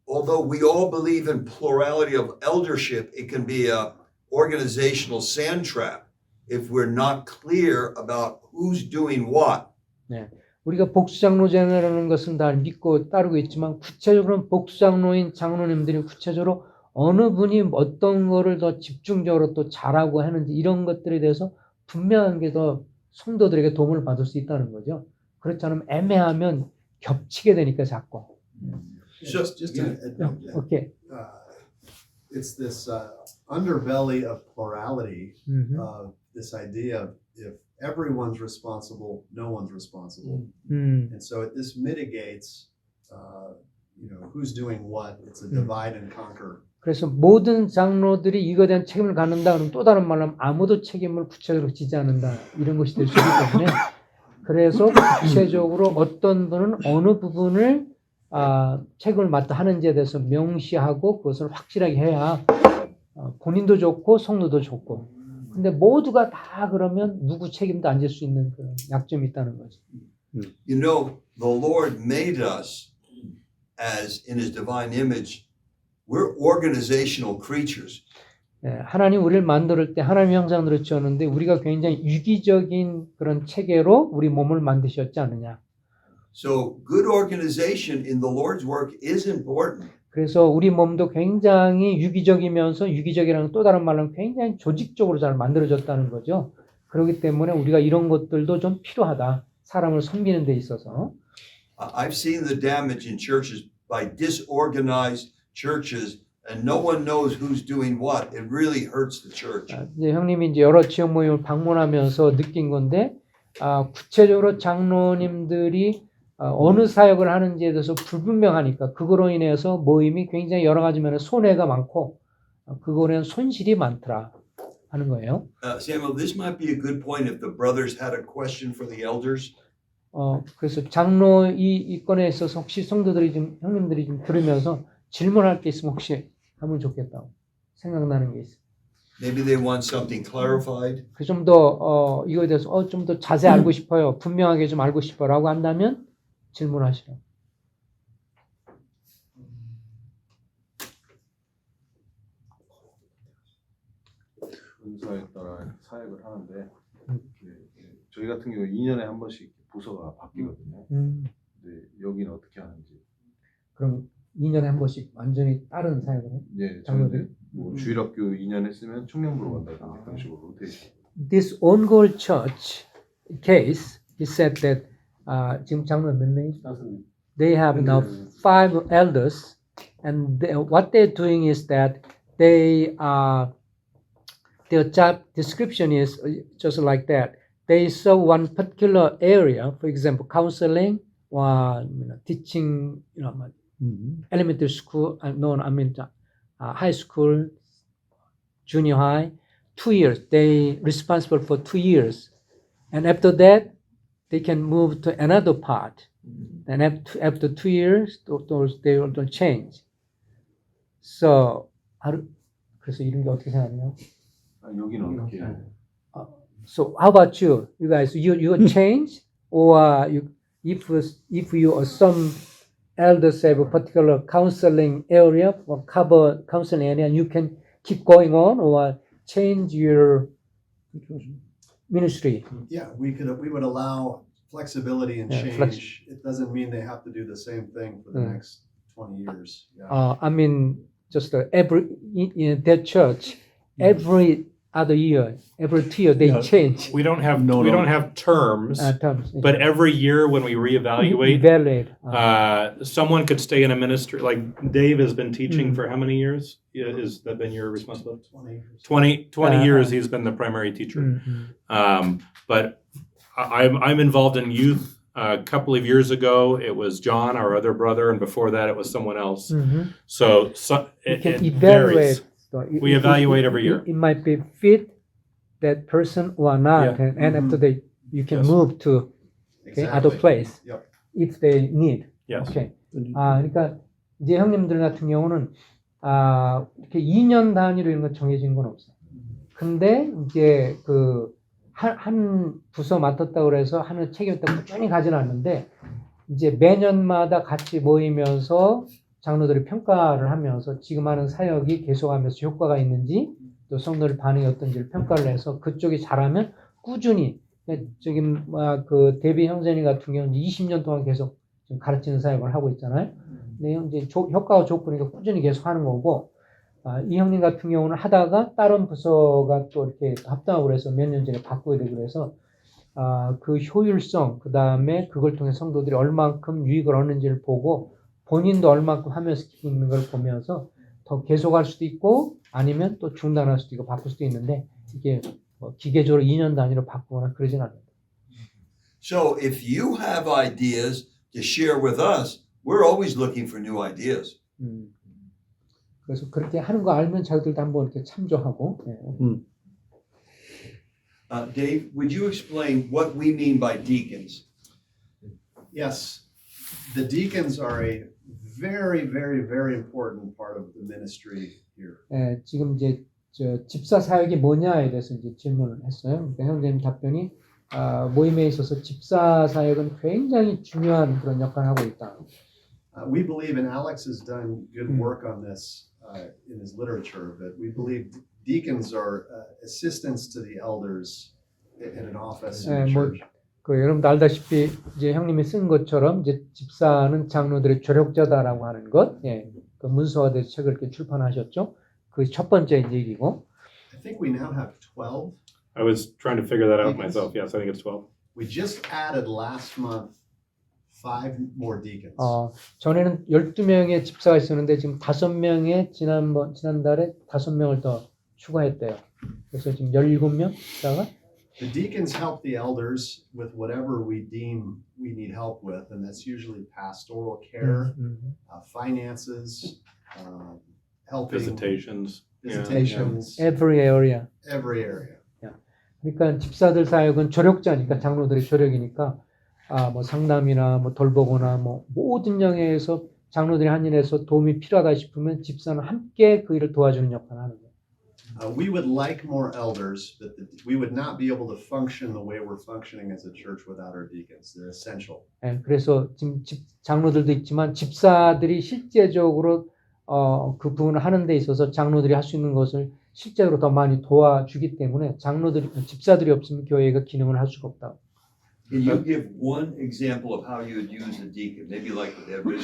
Although we all believe in plurality of eldership, it can be a organizational sand trap if we're not clear about who's doing what. 우리가 복수장로제라는 것은 다 믿고 따르고 있지만 구체적으로는 복수장로인 장로님들이 구체적으로 어느 분이 어떤 거를 더 집중적으로 또 잘하고 하는지 이런 것들에 대해서 분명한 게 더 성도들에게 도움을 받을 수 있다는 거죠. 그렇지 않으면 애매하면 겹치게 되니까 자꾸. Just to, 오케이. it's this underbelly of plurality, 음흠. this idea of if everyone's responsible, no one's responsible. And so this mitigates, who's doing what. It's a divide and conquer. 그래서 모든 장로들이 이거에 대한 책임을 갖는다. 그러면 또 다른 말로 하면 아무도 책임을 구체적으로 지지 않는다. 이런 것이 될 수 있기 때문에 그래서 구체적으로 어떤 분은 어느 부분을 책임을 맡아 하는지에 대해서 명시하고 그것을 확실하게 해야 본인도 좋고 성도도 좋고. 근데 모두가 다 그러면 누구 책임도 안 질 수 있는 그런 약점이 있다는 거죠. You know, the Lord made us as in his divine image. We're organizational creatures. 하나님 우리를 만들 때 하나님의 형상으로 지었는데 우리가 굉장히 유기적인 그런 체계로 우리 몸을 만드셨지 않느냐. So good organization in the Lord's work is important. 그래서 우리 몸도 굉장히 유기적이면서 유기적이라는 또 다른 말로 굉장히 조직적으로 잘 만들어졌다는 거죠. 그렇기 때문에 우리가 이런 것들도 좀 필요하다. 사람을 섬기는 데 있어서. I've seen the damage in churches by disorganized churches and no one knows who's doing what. It really hurts the church. 이제 형님이 이제 여러 지역 모임을 방문하면서 느낀 건데 구체적으로 장로님들이 어느 사역을 하는지에 대해서 불분명하니까 그거로 인해서 모임이 굉장히 여러 가지 면에 손해가 많고 그거로 인한 손실이 많더라 하는 거예요. Samuel, this might be a good point if the brothers had a question for the elders. 그래서 장로 이 건에 있어서 혹시 성도들이 좀 형님들이 좀 들으면서 질문할 게 있으면 혹시 하면 좋겠다고 생각나는 게 있어요. Maybe they want something clarified. 그 좀 더 이거에 대해서 좀 더 자세히 알고 싶어요. 분명하게 좀 알고 싶어라고 한다면 질문하시라. 은사에 따라 사역을 하는데 저희 같은 경우 2년에 한 번씩 부서가 바뀌거든요. 근데 여기는 어떻게 하는지. 그럼 2년에 한 번씩 완전히 다른 사역을 해? 예, 장로들? 저희는 뭐 주일학교 2년 했으면 청년부로 간다든지 그런 식으로 로테이션. This on-goal church case, he said that 지금 장로 몇 명이죠? They have now 5 elders, and what they're doing is that they their job description is just like that. They serve one particular area, for example, counseling or teaching, elementary school. High school, junior high. 2 years. They responsible for 2 years, and after that, they can move to another part. And after 2 years, they will change. So, 그래서 이런 게 어떻게 생각하냐? 여기는 어떻게 해요? So, how about you? You guys, you change, or if you or some elders have a particular counseling area or cover counseling area, and you can keep going on or change your ministry. Yeah, we would allow flexibility and Yeah, change. It doesn't mean they have to do the same thing for the next 20 years. Yeah. Just in that church, every other year, every 2 years they Yeah. change We don't have No, we no. don't have terms, terms. but every year when we reevaluate, evaluate. someone could stay in a ministry. Like Dave has been teaching Mm. for how many years? Is that been your responsibility? 20. 20 Uh, years he's been the primary teacher. Mhm. But I'm involved in youth. A couple of years ago, it was John, our other brother, and before that, it was someone else. Mhm. So You it, can it evaluate. varies. So We evaluate every year. It might be fit that person or not, Yeah. and after you can Yes. move to other place Yep. if they need. Yes. 오케이. 그러니까 이제 형님들 같은 경우는 이렇게 2년 단위로 이런 거 정해진 건 없어요. 근데 이제 한 부서 맡았다고 그래서 하는 책임을 딱 꾸준히 가지는 않는데 이제 매년마다 같이 모이면서 장로들이 평가를 하면서 지금 하는 사역이 계속하면서 효과가 있는지 또 성도들 반응이 어떤지를 평가를 해서 그쪽이 잘하면 꾸준히 지금 그 데비 형제님 같은 경우는 20년 동안 계속 지금 가르치는 사역을 하고 있잖아요. 근데 이제 효과가 좋으니까 꾸준히 계속 하는 거고 이 형님 같은 경우는 하다가 다른 부서가 또 이렇게 합당하고 그래서 몇 년 전에 바꾸게 되고 그래서 그 효율성 그 다음에 그걸 통해 성도들이 얼만큼 유익을 얻는지를 보고 본인도 얼만큼 하면서 있는 걸 보면서 더 계속할 수도 있고 아니면 또 중단할 수도 있고 바꿀 수도 있는데 이게 기계적으로 2년 단위로 바꾸거나 그러진 않아요. So if you have ideas to share with us, we're always looking for new ideas. 그래서 그렇게 하는 거 알면 자기들도 한번 이렇게 참조하고. Dave, would you explain what we mean by deacons? Yes, the deacons are a very, very, very important part of the ministry here. 예, 지금 이제 집사 사역이 뭐냐에 대해서 이제 질문을 했어요. 그러니까 형제님 답변이 모임에 있어서 집사 사역은 굉장히 중요한 그런 역할을 하고 있다. We believe, and Alex has done good work on this in his literature, but we believe deacons are assistants to the elders in an office in the church. 여러분도 알다시피 이제 형님이 쓴 것처럼 이제 집사는 장로들의 조력자다라고 하는 것, 예, 그 문서화된 책을 이렇게 출판하셨죠. 그 첫 번째 이제 얘기고. I think we now have 12. I was trying to figure that out myself. Yes, I think it's 12. We just added last month 5 more deacons. 전에는 12명의 집사가 있었는데 지금 5명의 지난달에 5명을 더 추가했대요. 그래서 지금 17명 집사가. The deacons help the elders with whatever we deem we need help with, and that's usually pastoral care, finances, helping Visitations. visitations, Every area. every area. 그러니까 집사들 사역은 조력자니까 장로들의 조력이니까 뭐 상담이나 뭐 돌보거나 뭐 모든 영역에서 장로들이 한 일에서 도움이 필요하다 싶으면 집사는 함께 그 일을 도와주는 역할을 하는 거예요. We would like more elders, but we would not be able to function the way we're functioning as a church without our deacons. They're essential. 예, 그래서 지금 장로들도 있지만 집사들이 실제적으로 그 부분을 하는 데 있어서 장로들이 할 수 있는 것을 실제로 더 많이 도와주기 때문에 집사들이 없으면 교회가 기능을 할 수가 없다. Can you give one example of how you would use a deacon? Maybe like with every.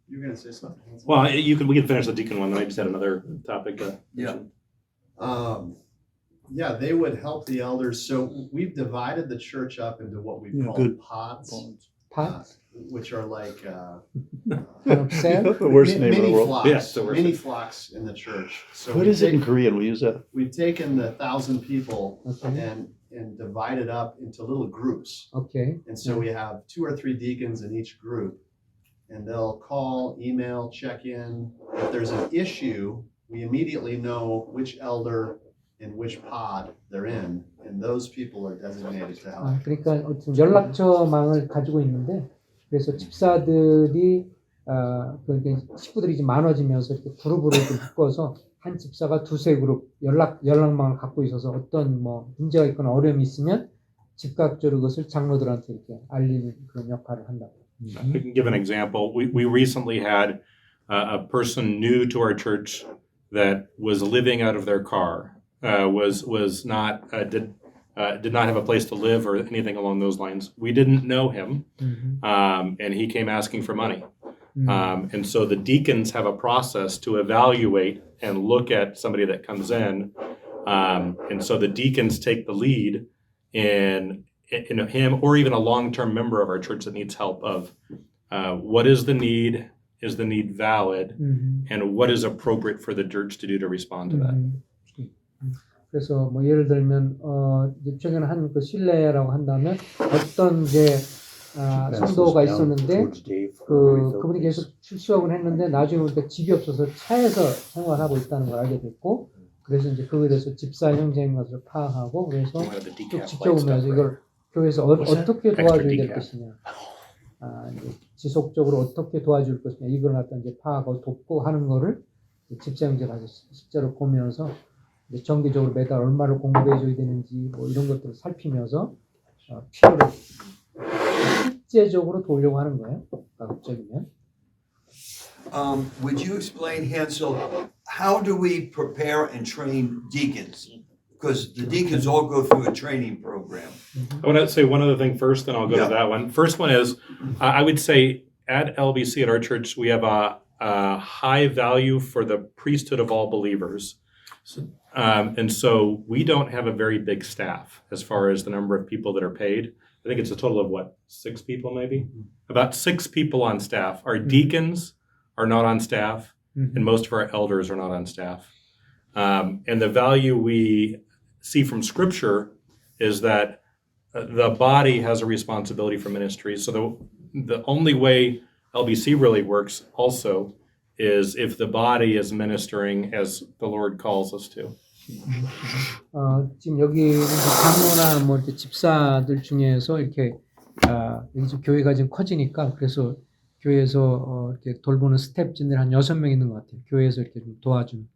You're going to say something? Well, we can finish the deacon one. Then I just had another topic. Yeah. Yeah, they would help the elders. So we've divided the church up into what we call good. pods, 팟? which are like 셀? The worst name in the mini world. flocks, Yes, the worst mini name. flocks in the church. So What is it in Korean? We use that. we've taken the 1,000 people 오케이. and divided up into little groups. 오케이. And so we have 2 or 3 deacons in each group, and they'll call, email, check in. If there's an issue, we immediately know which elder and which pod they're in, and those people are designated to help. 그러니까 어떤 연락처망을 가지고 있는데 그래서 집사들이 식구들이 이제 많아지면서 이렇게 그룹으로 이렇게 묶어서 한 집사가 2-3 그룹 연락망을 갖고 있어서 어떤 뭐 문제가 있거나 어려움이 있으면 즉각적으로 그것을 장로들한테 이렇게 알리는 그런 역할을 한다고. I can give an example. We recently had a person new to our church that was living out of their car. Was not did not have a place to live or anything along those lines. We didn't know him, and he came asking for money. And so the deacons have a process to evaluate and look at somebody that comes in And so the deacons take the lead in him or even a long-term member of our church that needs help of what is the need valid, and what is appropriate for the church to do to respond to that. 그래서 뭐 예를 들면 이제 최근에 한 그 신뢰라고 한다면 어떤 이제 성도가 있었는데 그분이 계속 출석을 했는데 나중에 보니까 집이 없어서 차에서 생활하고 있다는 걸 알게 됐고 그래서 이제 그거에 대해서 집사 형제인 것을 파악하고 그래서 쭉 지켜보면서 이걸 교회에서 어떻게 도와줘야 될 것이냐, 이제 지속적으로 어떻게 도와줄 것이냐 이걸 갖다 이제 파악하고 돕고 하는 거를 집사 형제가 실제로 보면서 이제 정기적으로 매달 얼마를 공부해줘야 되는지 뭐 이런 것들을 살피면서 필요를 실제적으로 도우려고 하는 거예요. 가급적이면. Would you explain, Hansel, how do we prepare and train deacons? Because the deacons all go through a training program. I want to say one other thing first, then I'll go to that one. First one is, I would say at LBC, at our church, we have a high value for the priesthood of all believers. And so we don't have a very big staff as far as the number of people that are paid. I think it's a total of 6 people maybe? About 6 people on staff. Our deacons are not on staff, and most of our elders are not on staff. And the value we see from Scripture is that the body has a responsibility for ministry. So the only way LBC really works also is if the body is ministering as the Lord calls us to. 지금 여기는 장로나 뭐 이렇게 집사들 중에서 이렇게 여기 지금 교회가 지금 커지니까 그래서 교회에서 이렇게 돌보는 스텝진들 한 6명 있는 것 같아요. 교회에서 이렇게 좀 도와주는.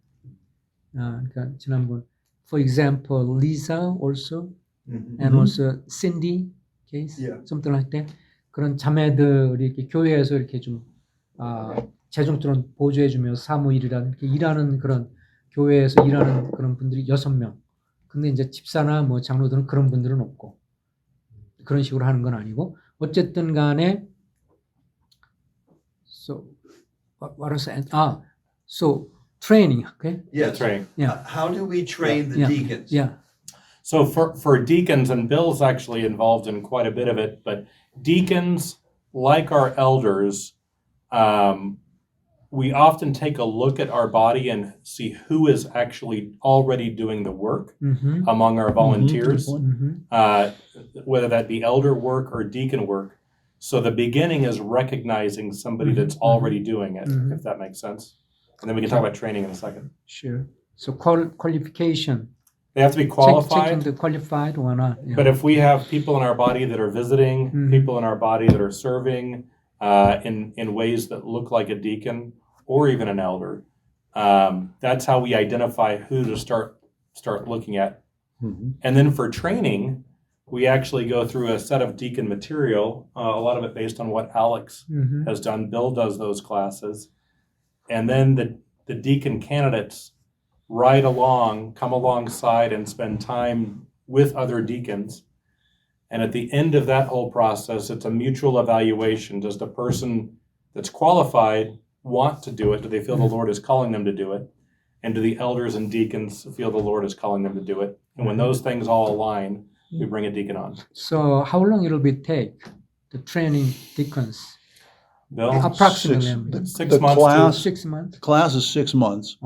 그러니까 지난번, for example, Lisa also, and also Cindy case, something like that. 그런 자매들이 이렇게 교회에서 이렇게 좀 재정적으로 보조해주면서 사무일이라는 이렇게 일하는 그런 교회에서 일하는 그런 분들이 6명. 근데 이제 집사나 뭐 장로들은 그런 분들은 없고 그런 식으로 하는 건 아니고 어쨌든 간에 so what was that? So training, okay? Yes. Right. Yeah. How do we train the deacons? Yeah. So for deacons, and Bill's actually involved in quite a bit of it, but deacons, like our elders, we often take a look at our body and see who is actually already doing the work among our volunteers, whether that be elder work or deacon work. So the beginning is recognizing somebody that's already doing it, if that makes sense. And then we can talk about training in a second. Sure. So qualification. They have to be qualified. Checking the qualified or not. Yeah. But if we have people in our body that are visiting, people in our body that are serving in ways that look like a deacon or even an elder, that's how we identify who to start looking at. And then for training, we actually go through a set of deacon material, a lot of it based on what Alex has done. Bill does those classes. And then the deacon candidates come alongside and spend time with other deacons. And at the end of that whole process, it's a mutual evaluation. Does the person that's qualified want to do it? Do they feel the Lord is calling them to do it? And do the elders and deacons feel the Lord is calling them to do it? And when those things all align, we bring a deacon on. So how long it will take the training deacons? Bill? Approximately 6 months. 6 months. The class is 6 months,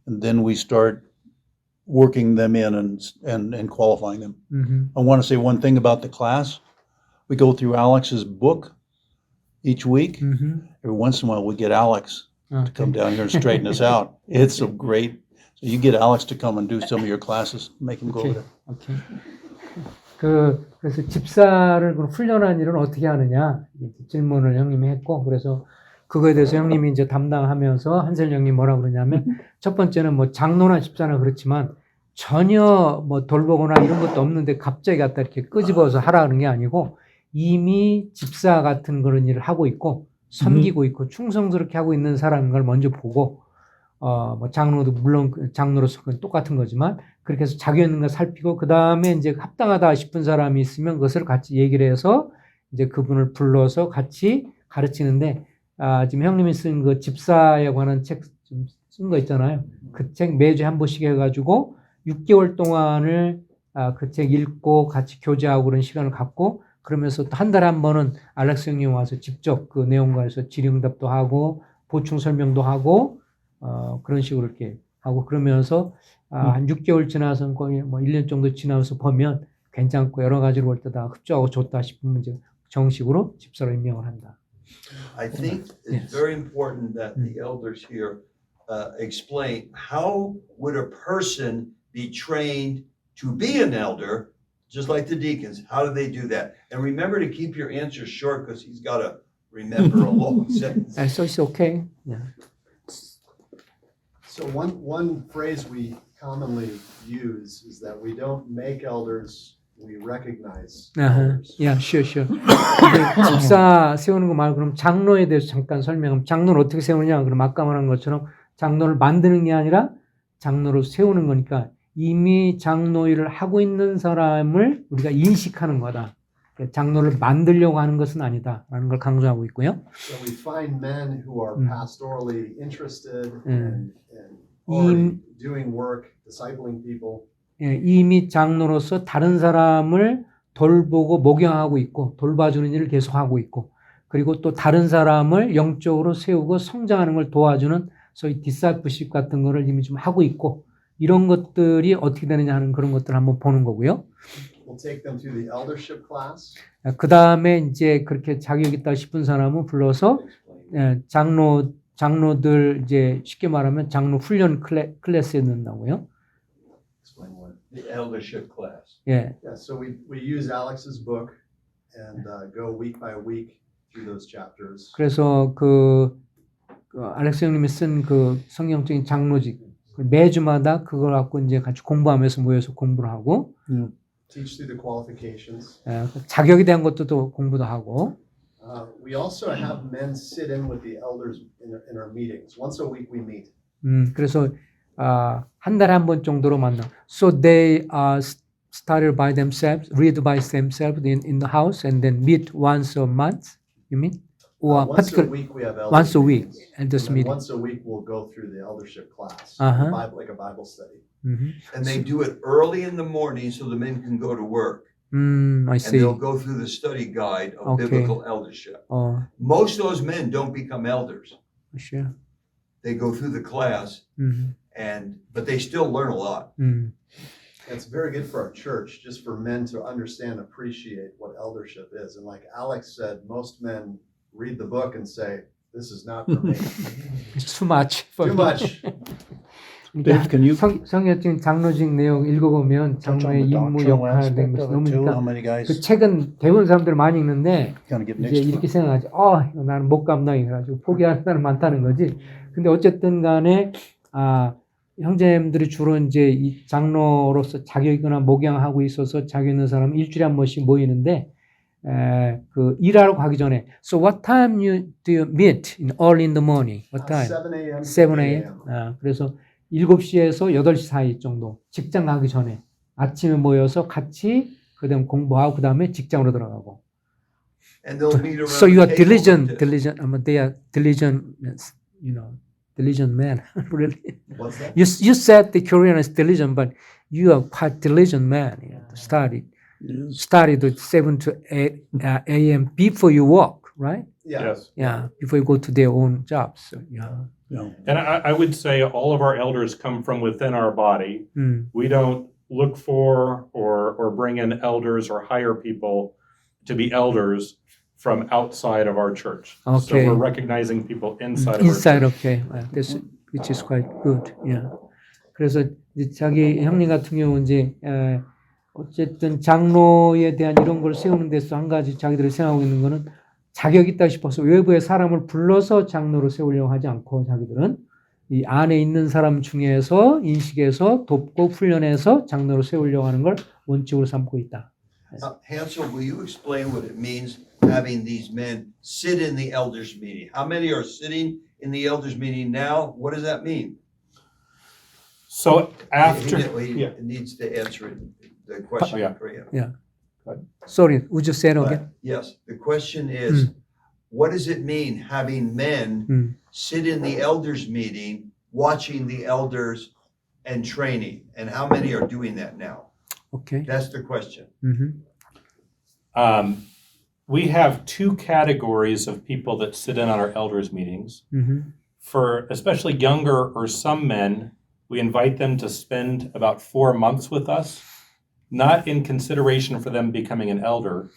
and then we start working them in and qualifying them. I want to say one thing about the class. We go through Alex's book each week. Every once in a while, we get Alex to come down here and straighten us out. It's a great. So you get Alex to come and do some of your classes, make him go over there. Okay. 그래서 집사를 훈련하는 일은 어떻게 하느냐 질문을 형님이 했고 그래서 그거에 대해서 형님이 이제 담당하면서 한셀 형님 뭐라 그러냐면 첫 번째는 뭐 장로나 집사나 그렇지만 전혀 뭐 돌보거나 이런 것도 없는데 갑자기 갖다 이렇게 끄집어서 하라는 게 아니고 이미 집사 같은 그런 일을 하고 있고 섬기고 있고 충성스럽게 하고 있는 사람인 걸 먼저 보고 뭐 장로도 물론 장로로서 똑같은 거지만 그렇게 해서 자기 있는 걸 살피고 그 다음에 이제 합당하다 싶은 사람이 있으면 그것을 같이 얘기를 해서 이제 그분을 불러서 같이 가르치는데 지금 형님이 쓴 그 집사에 관한 책 좀 쓴 거 있잖아요. 그 책 매주 한 번씩 해가지고 6개월 동안을 그 책 읽고 같이 교제하고 그런 시간을 갖고 그러면서 또 한 달에 한 번은 알렉스 형님 와서 직접 그 내용과에서 질의응답도 하고 보충 설명도 하고 그런 식으로 이렇게 하고 그러면서 한 6개월 지나서 거의 뭐 1년 정도 지나서 보면 괜찮고 여러 가지로 볼 때 다 흡족하고 좋다 싶으면 이제 정식으로 집사로 임명을 한다. I think it's Yes. very important that the elders here explain how would a person be trained to be an elder, just like the deacons? How do they do that? And remember to keep your answers short because he's got to remember a long sentence. So it's okay. Yeah. So one phrase we commonly use is that we don't make elders, we recognize elders. Yeah, sure. 근데 집사 세우는 거 말고 그럼 장로에 대해서 잠깐 설명하면 장로를 어떻게 세우느냐? 그럼 아까 말한 것처럼 장로를 만드는 게 아니라 장로로 세우는 거니까 이미 장로 일을 하고 있는 사람을 우리가 인식하는 거다. 장로를 만들려고 하는 것은 아니다라는 걸 강조하고 있고요. So we find men who are pastorally interested Mm. and already doing work, discipling people. 예, 이미 장로로서 다른 사람을 돌보고 목양하고 있고 돌봐주는 일을 계속하고 있고 그리고 또 다른 사람을 영적으로 세우고 성장하는 걸 도와주는 소위 디사이플십 같은 거를 이미 좀 하고 있고 이런 것들이 어떻게 되느냐 하는 그런 것들을 한번 보는 거고요. We'll take them through the eldership class. 그 다음에 이제 그렇게 자격 있다 싶은 사람은 불러서 장로들 이제 쉽게 말하면 장로 훈련 클래스에 넣는다고요. Explain what? The eldership class. 예. Yeah, so we use Alex's book and go week by week through those chapters. 그래서 그 알렉스 형님이 쓴 그 성경적인 장로직 매주마다 그걸 갖고 이제 같이 공부하면서 모여서 공부를 하고 Teach through the qualifications. 자격에 대한 것도 또 공부도 하고 We also have men sit in with the elders in our meetings. Once a week we meet. 그래서 한 달에 한 번 정도로 만나. So they started by themselves, read by themselves in the house, and then meet once a month. You mean? Or Once a particular week we have elders once a week, meetings. elders And then meeting. once a week we'll go through the eldership class, like a Bible study. And they do it early in the morning so the men can go to work. I And see. they'll go through the study guide of Okay. biblical eldership. Most of those men don't become elders. Sure. They go through the class, but they still learn a lot. It's very good for our church, just for men to understand, appreciate what eldership is. And like Alex said, most men read the book and say, "This is not for me. It's too much. For Too me. much." Dave, can you 성경적인 장로직 내용 읽어보면 touch on 장로의 the 임무 doctrinal 역할 된 aspect 것이 of 너무 it too? How 그러니까 many guys 그 책은 대부분 사람들이 많이 읽는데 kind of get 이제 mixed 이렇게 up? 생각하지. 이거 나는 못 감당해 가지고 포기하는 사람 많다는 거지. 근데 어쨌든 간에 형제님들이 주로 이제 이 장로로서 자격 있거나 목양하고 있어서 자격 있는 사람은 일주일에 한 번씩 모이는데 그 일하러 가기 전에 So what time do you meet early in the morning? What time? 7 a.m. to 7 8 a.m. 그래서 7시에서 8시 사이 정도 직장 가기 전에 아침에 모여서 같이 그다음 공부하고 그다음에 직장으로 들어가고. And they'll meet around So you are the table. diligent. They are diligent, diligent man. Really, What's that? you said the Korean is diligent, but you are quite diligent man. Study to 7 to 8 a.m. before you work, right? Yeah. Yes. Yeah, before you go to their own jobs. So, yeah. Yeah. And I would say all of our elders come from within our body. We don't look for or bring in elders or hire people to be elders from outside of our church. So Okay. we're recognizing people inside of our Inside, church. okay. This, which is quite good. Yeah. 그래서 이제 자기 형님 같은 경우 이제 어쨌든 장로에 대한 이런 걸 세우는 데서 한 가지 자기들이 생각하고 있는 거는 자격 있다 싶어서 외부의 사람을 불러서 장로로 세우려고 하지 않고 자기들은 이 안에 있는 사람 중에서 인식해서 돕고 훈련해서 장로로 세우려고 하는 걸 원칙으로 삼고 있다. Hansel, will you explain what it means having these men sit in the elders meeting? How many are sitting in the elders meeting now? What does that mean? So after, He needs to answer the question. yeah. Korea. Sorry, would you say it again? Yes, the question is, what does it mean having men sit in the elders meeting, watching the elders and training, and how many are doing that now? Okay. That's the question. We have two categories of people that sit in on our elders meetings. For especially younger or some men, we invite them to spend about 4 months with us, not in consideration for them becoming an elder,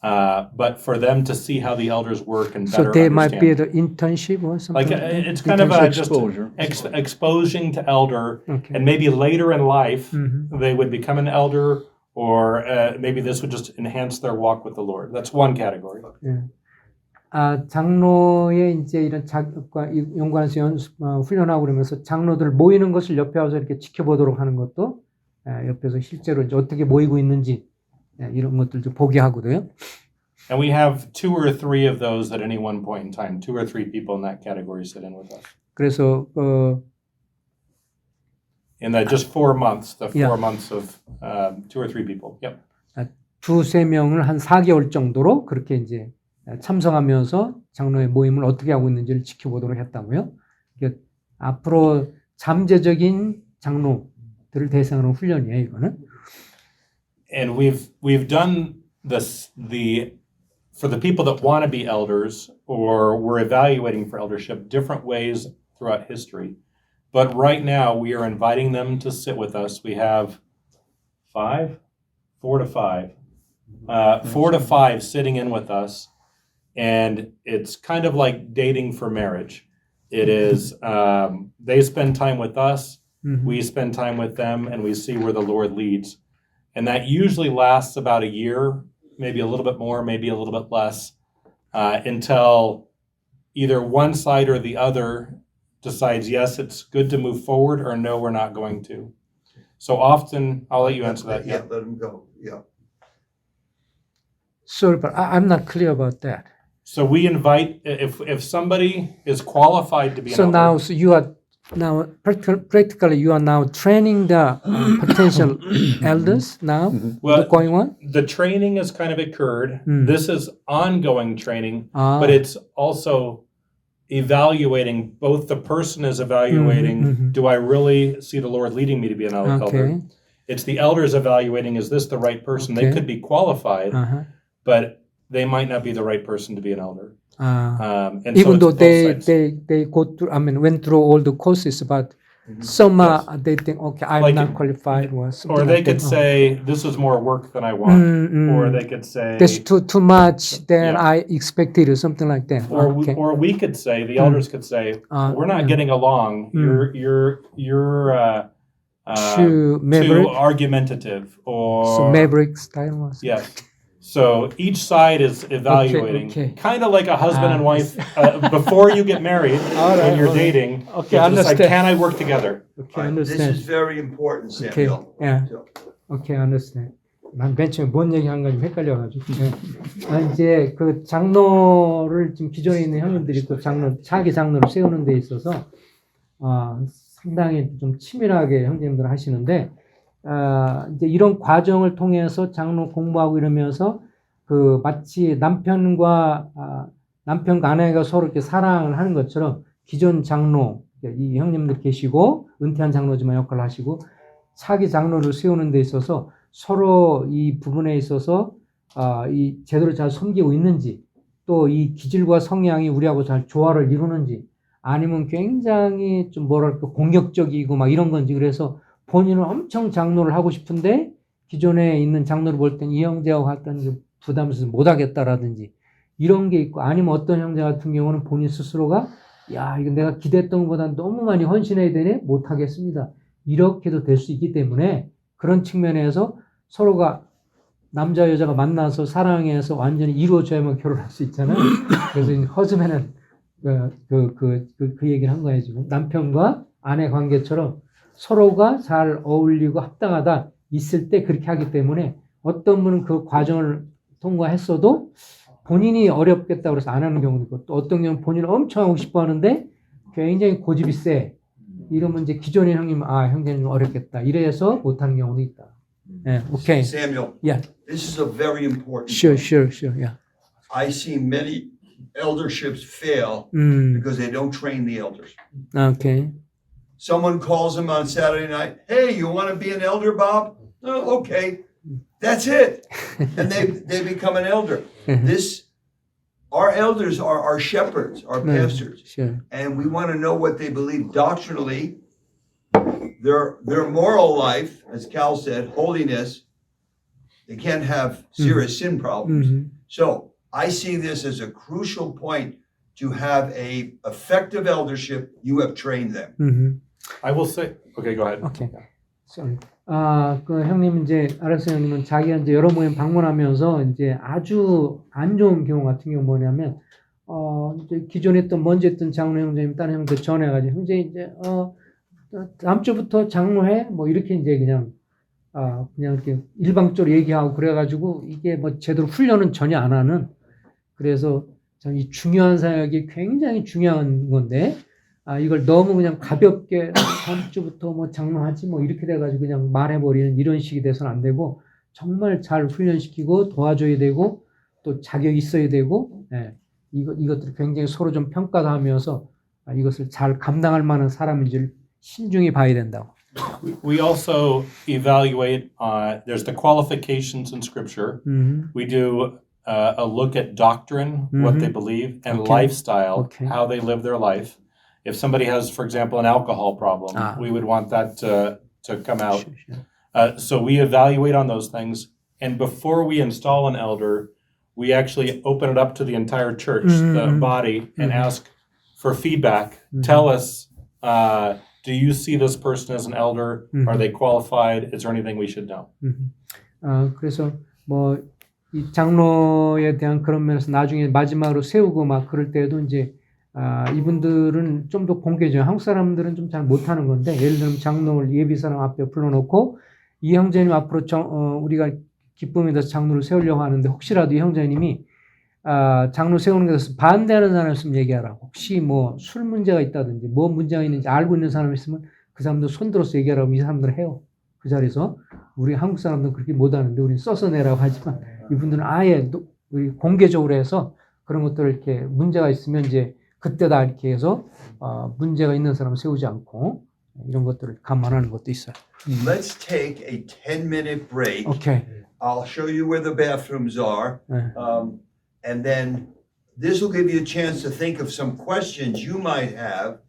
but for them to see how the elders work and better So they might be understand. the internship or something. Like like that? it's kind of a just Exposure. exposing to elder, Okay. and maybe later in life Mhm. they would become an elder, or maybe this would just enhance their walk with the Lord. That's one category. 장로의 이제 이런 자격과 연관해서 훈련하고 그러면서 장로들 모이는 것을 옆에 와서 이렇게 지켜보도록 하는 것도 옆에서 실제로 이제 어떻게 모이고 있는지 이런 것들 좀 보게 하고도요. And we have 2 or 3 of those at any one point in time. 2 or 3 people in that category sit in with us. 그래서 In the just 4 months, the 4 Yeah. months of 2 or 3 people. Yep. 두세 명을 한 4개월 정도로 그렇게 이제 참석하면서 장로의 모임을 어떻게 하고 있는지를 지켜보도록 했다고요. 그러니까 앞으로 잠재적인 장로들을 대상으로 훈련이에요, 이거는. And we've done this for the people that want to be elders or we're evaluating for eldership different ways throughout history. But right now we are inviting them to sit with us. We have 4 to 5 sitting in with us. And it's kind of like dating for marriage. It is, they spend time with us, we spend time with them, and we see where the Lord leads. And that usually lasts about a year, maybe a little bit more, maybe a little bit less, until either one side or the other decides, yes, it's good to move forward, or no, we're not going to. So often, I'll let you answer that. Yeah, let them go. Yeah. Sorry, but I'm not clear about that. So we invite, if somebody is qualified to be an So elder. now so you are now practically you are now training the potential elders now. Well, going on? the training has kind of occurred. This is ongoing training, 아, but it's also evaluating. Both the person is evaluating, do I really see the Lord leading me to be an elder? okay. It's the elders evaluating, is this the right person? They Okay. could be qualified, Uh-huh. but they might not be the right person to be an elder. And Even so though it's both sides. they go through, I mean, went through all the courses, but some they think, okay, I'm Like not it- qualified, or something Or they like could that. say, this is more work than I want. Or they could say, That's too much than Yeah. I expected, or something like that. Okay. or we could say, the elders could say, we're not yeah. getting along. You're Too maverick, too argumentative, or so maverick style was. yeah. So each side is evaluating, okay. kind of like a husband and Ah, wife. Before you get married, All right, when you're all right. dating, Okay, you have to decide, understand. can I work together? Okay, Right. This understand. is very important, Okay, Samuel. yeah. So- Okay, understand. 난 맨 처음에 뭔 얘기한 건지 헷갈려가지고. 이제 그 장로를 지금 기존에 있는 형님들이 또 차기 장로를 세우는 데 있어서 상당히 좀 치밀하게 형님들 하시는데 이제 이런 과정을 통해서 장로 공부하고 이러면서 그 마치 남편과 아내가 서로 이렇게 사랑을 하는 것처럼 기존 장로 이 형님들 계시고 은퇴한 장로지만 역할을 하시고 차기 장로를 세우는 데 있어서 서로 이 부분에 있어서 이 제대로 잘 섬기고 있는지 또 이 기질과 성향이 우리하고 잘 조화를 이루는지 아니면 굉장히 좀 뭐랄까 공격적이고 막 이런 건지 그래서 본인은 엄청 장로를 하고 싶은데 기존에 있는 장로를 볼 땐 이 형제하고 갔더니 부담스러워서 못하겠다라든지 이런 게 있고 아니면 어떤 형제 같은 경우는 본인 스스로가 야 이거 내가 기대했던 것보다 너무 많이 헌신해야 되네 못하겠습니다 이렇게도 될 수 있기 때문에 그런 측면에서 서로가 남자 여자가 만나서 사랑해서 완전히 이루어져야만 결혼할 수 있잖아요. 그래서 허즈맨은 그 얘기를 한 거예요 지금 남편과 아내 관계처럼 서로가 잘 어울리고 합당하다 있을 때 그렇게 하기 때문에 어떤 분은 그 과정을 통과했어도 본인이 어렵겠다고 해서 안 하는 경우도 있고 또 어떤 경우는 본인은 엄청 하고 싶어 하는데 굉장히 고집이 세 이러면 이제 기존의 형님 형제는 어렵겠다 이래서 못하는 경우도 있다. 네, okay. Samuel, Yeah. this is a very important Sure, point. yeah. I see many elderships fail because they don't train the elders. Okay. someone calls him on Saturday night, hey, you want to be an elder, Bob? Oh, okay. That's it. And they become an elder. Our elders are our shepherds, our pastors. Sure. And we want to know what they believe doctrinally, their moral life, as Cal said, holiness. They can't have serious sin problems. So I see this as a crucial point to have a effective eldership. You have trained them. I will say, okay, go ahead. 오케이. Sorry. 그 형님 이제 알렉스 형님은 자기가 이제 여러 모임 방문하면서 이제 아주 안 좋은 경우 같은 경우 뭐냐면 이제 기존에 있던 먼저 했던 장로 형제님 다른 형들 전해가지고 형제 이제 다음 주부터 장로해 뭐 이렇게 이제 그냥 이렇게 일방적으로 얘기하고 그래가지고 이게 뭐 제대로 훈련은 전혀 안 하는 그래서 참 이 중요한 사역이 굉장히 중요한 건데 이걸 너무 그냥 가볍게 다음 주부터 뭐 장로하지 뭐 이렇게 돼가지고 그냥 말해버리는 이런 식이 돼서는 안 되고 정말 잘 훈련시키고 도와줘야 되고 또 자격이 있어야 되고 이것들을 굉장히 서로 좀 평가도 하면서 이것을 잘 감당할 만한 사람인지를 신중히 봐야 된다고. We also evaluate, there's the qualifications in Scripture. We do a look at doctrine, what they believe, and Okay. lifestyle, Okay. how they live their life. If somebody has, for example, an alcohol problem, we would want that to come out. So we evaluate on those things. And before we install an elder, we actually open it up to the entire church, the body, and ask for feedback. Tell us, do you see this person as an elder? Are they qualified? Is there anything we should know? 그래서 뭐 이 장로에 대한 그런 면에서 나중에 마지막으로 세우고 막 그럴 때도 이제 이분들은 좀 더 공개적이죠. 한국 사람들은 좀 잘 못하는 건데 예를 들면 장로를 예비 사람 앞에 불러놓고 이 형제님 앞으로 우리가 기쁨에 대해서 장로를 세우려고 하는데 혹시라도 이 형제님이 장로 세우는 것에 대해서 반대하는 사람 있으면 얘기하라고. 혹시 뭐 술 문제가 있다든지 뭐 문제가 있는지 알고 있는 사람이 있으면 그 사람들 손들어서 얘기하라고 이 사람들 해요. 그 자리에서 우리 한국 사람들은 그렇게 못하는데 우리는 써서 내라고 하지만 이분들은 아예 우리 공개적으로 해서 그런 것들을 이렇게 문제가 있으면 이제 그때다 이렇게 해서 문제가 있는 사람 세우지 않고 이런 것들을 감안하는 것도 있어요. Let's take a 10-minute break. 오케이. I'll show you where the bathrooms are. And then this will give you a chance to think of some questions you might have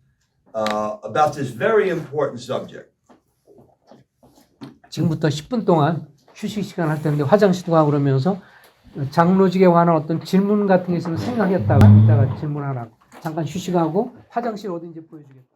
about this very important subject. 지금부터 10분 동안 휴식 시간 할 텐데 화장실도 가고 그러면서 장로직에 관한 어떤 질문 같은 게 있으면 생각했다가 이따가 질문하라고. 잠깐 휴식하고 화장실 어딘지 보여주겠다.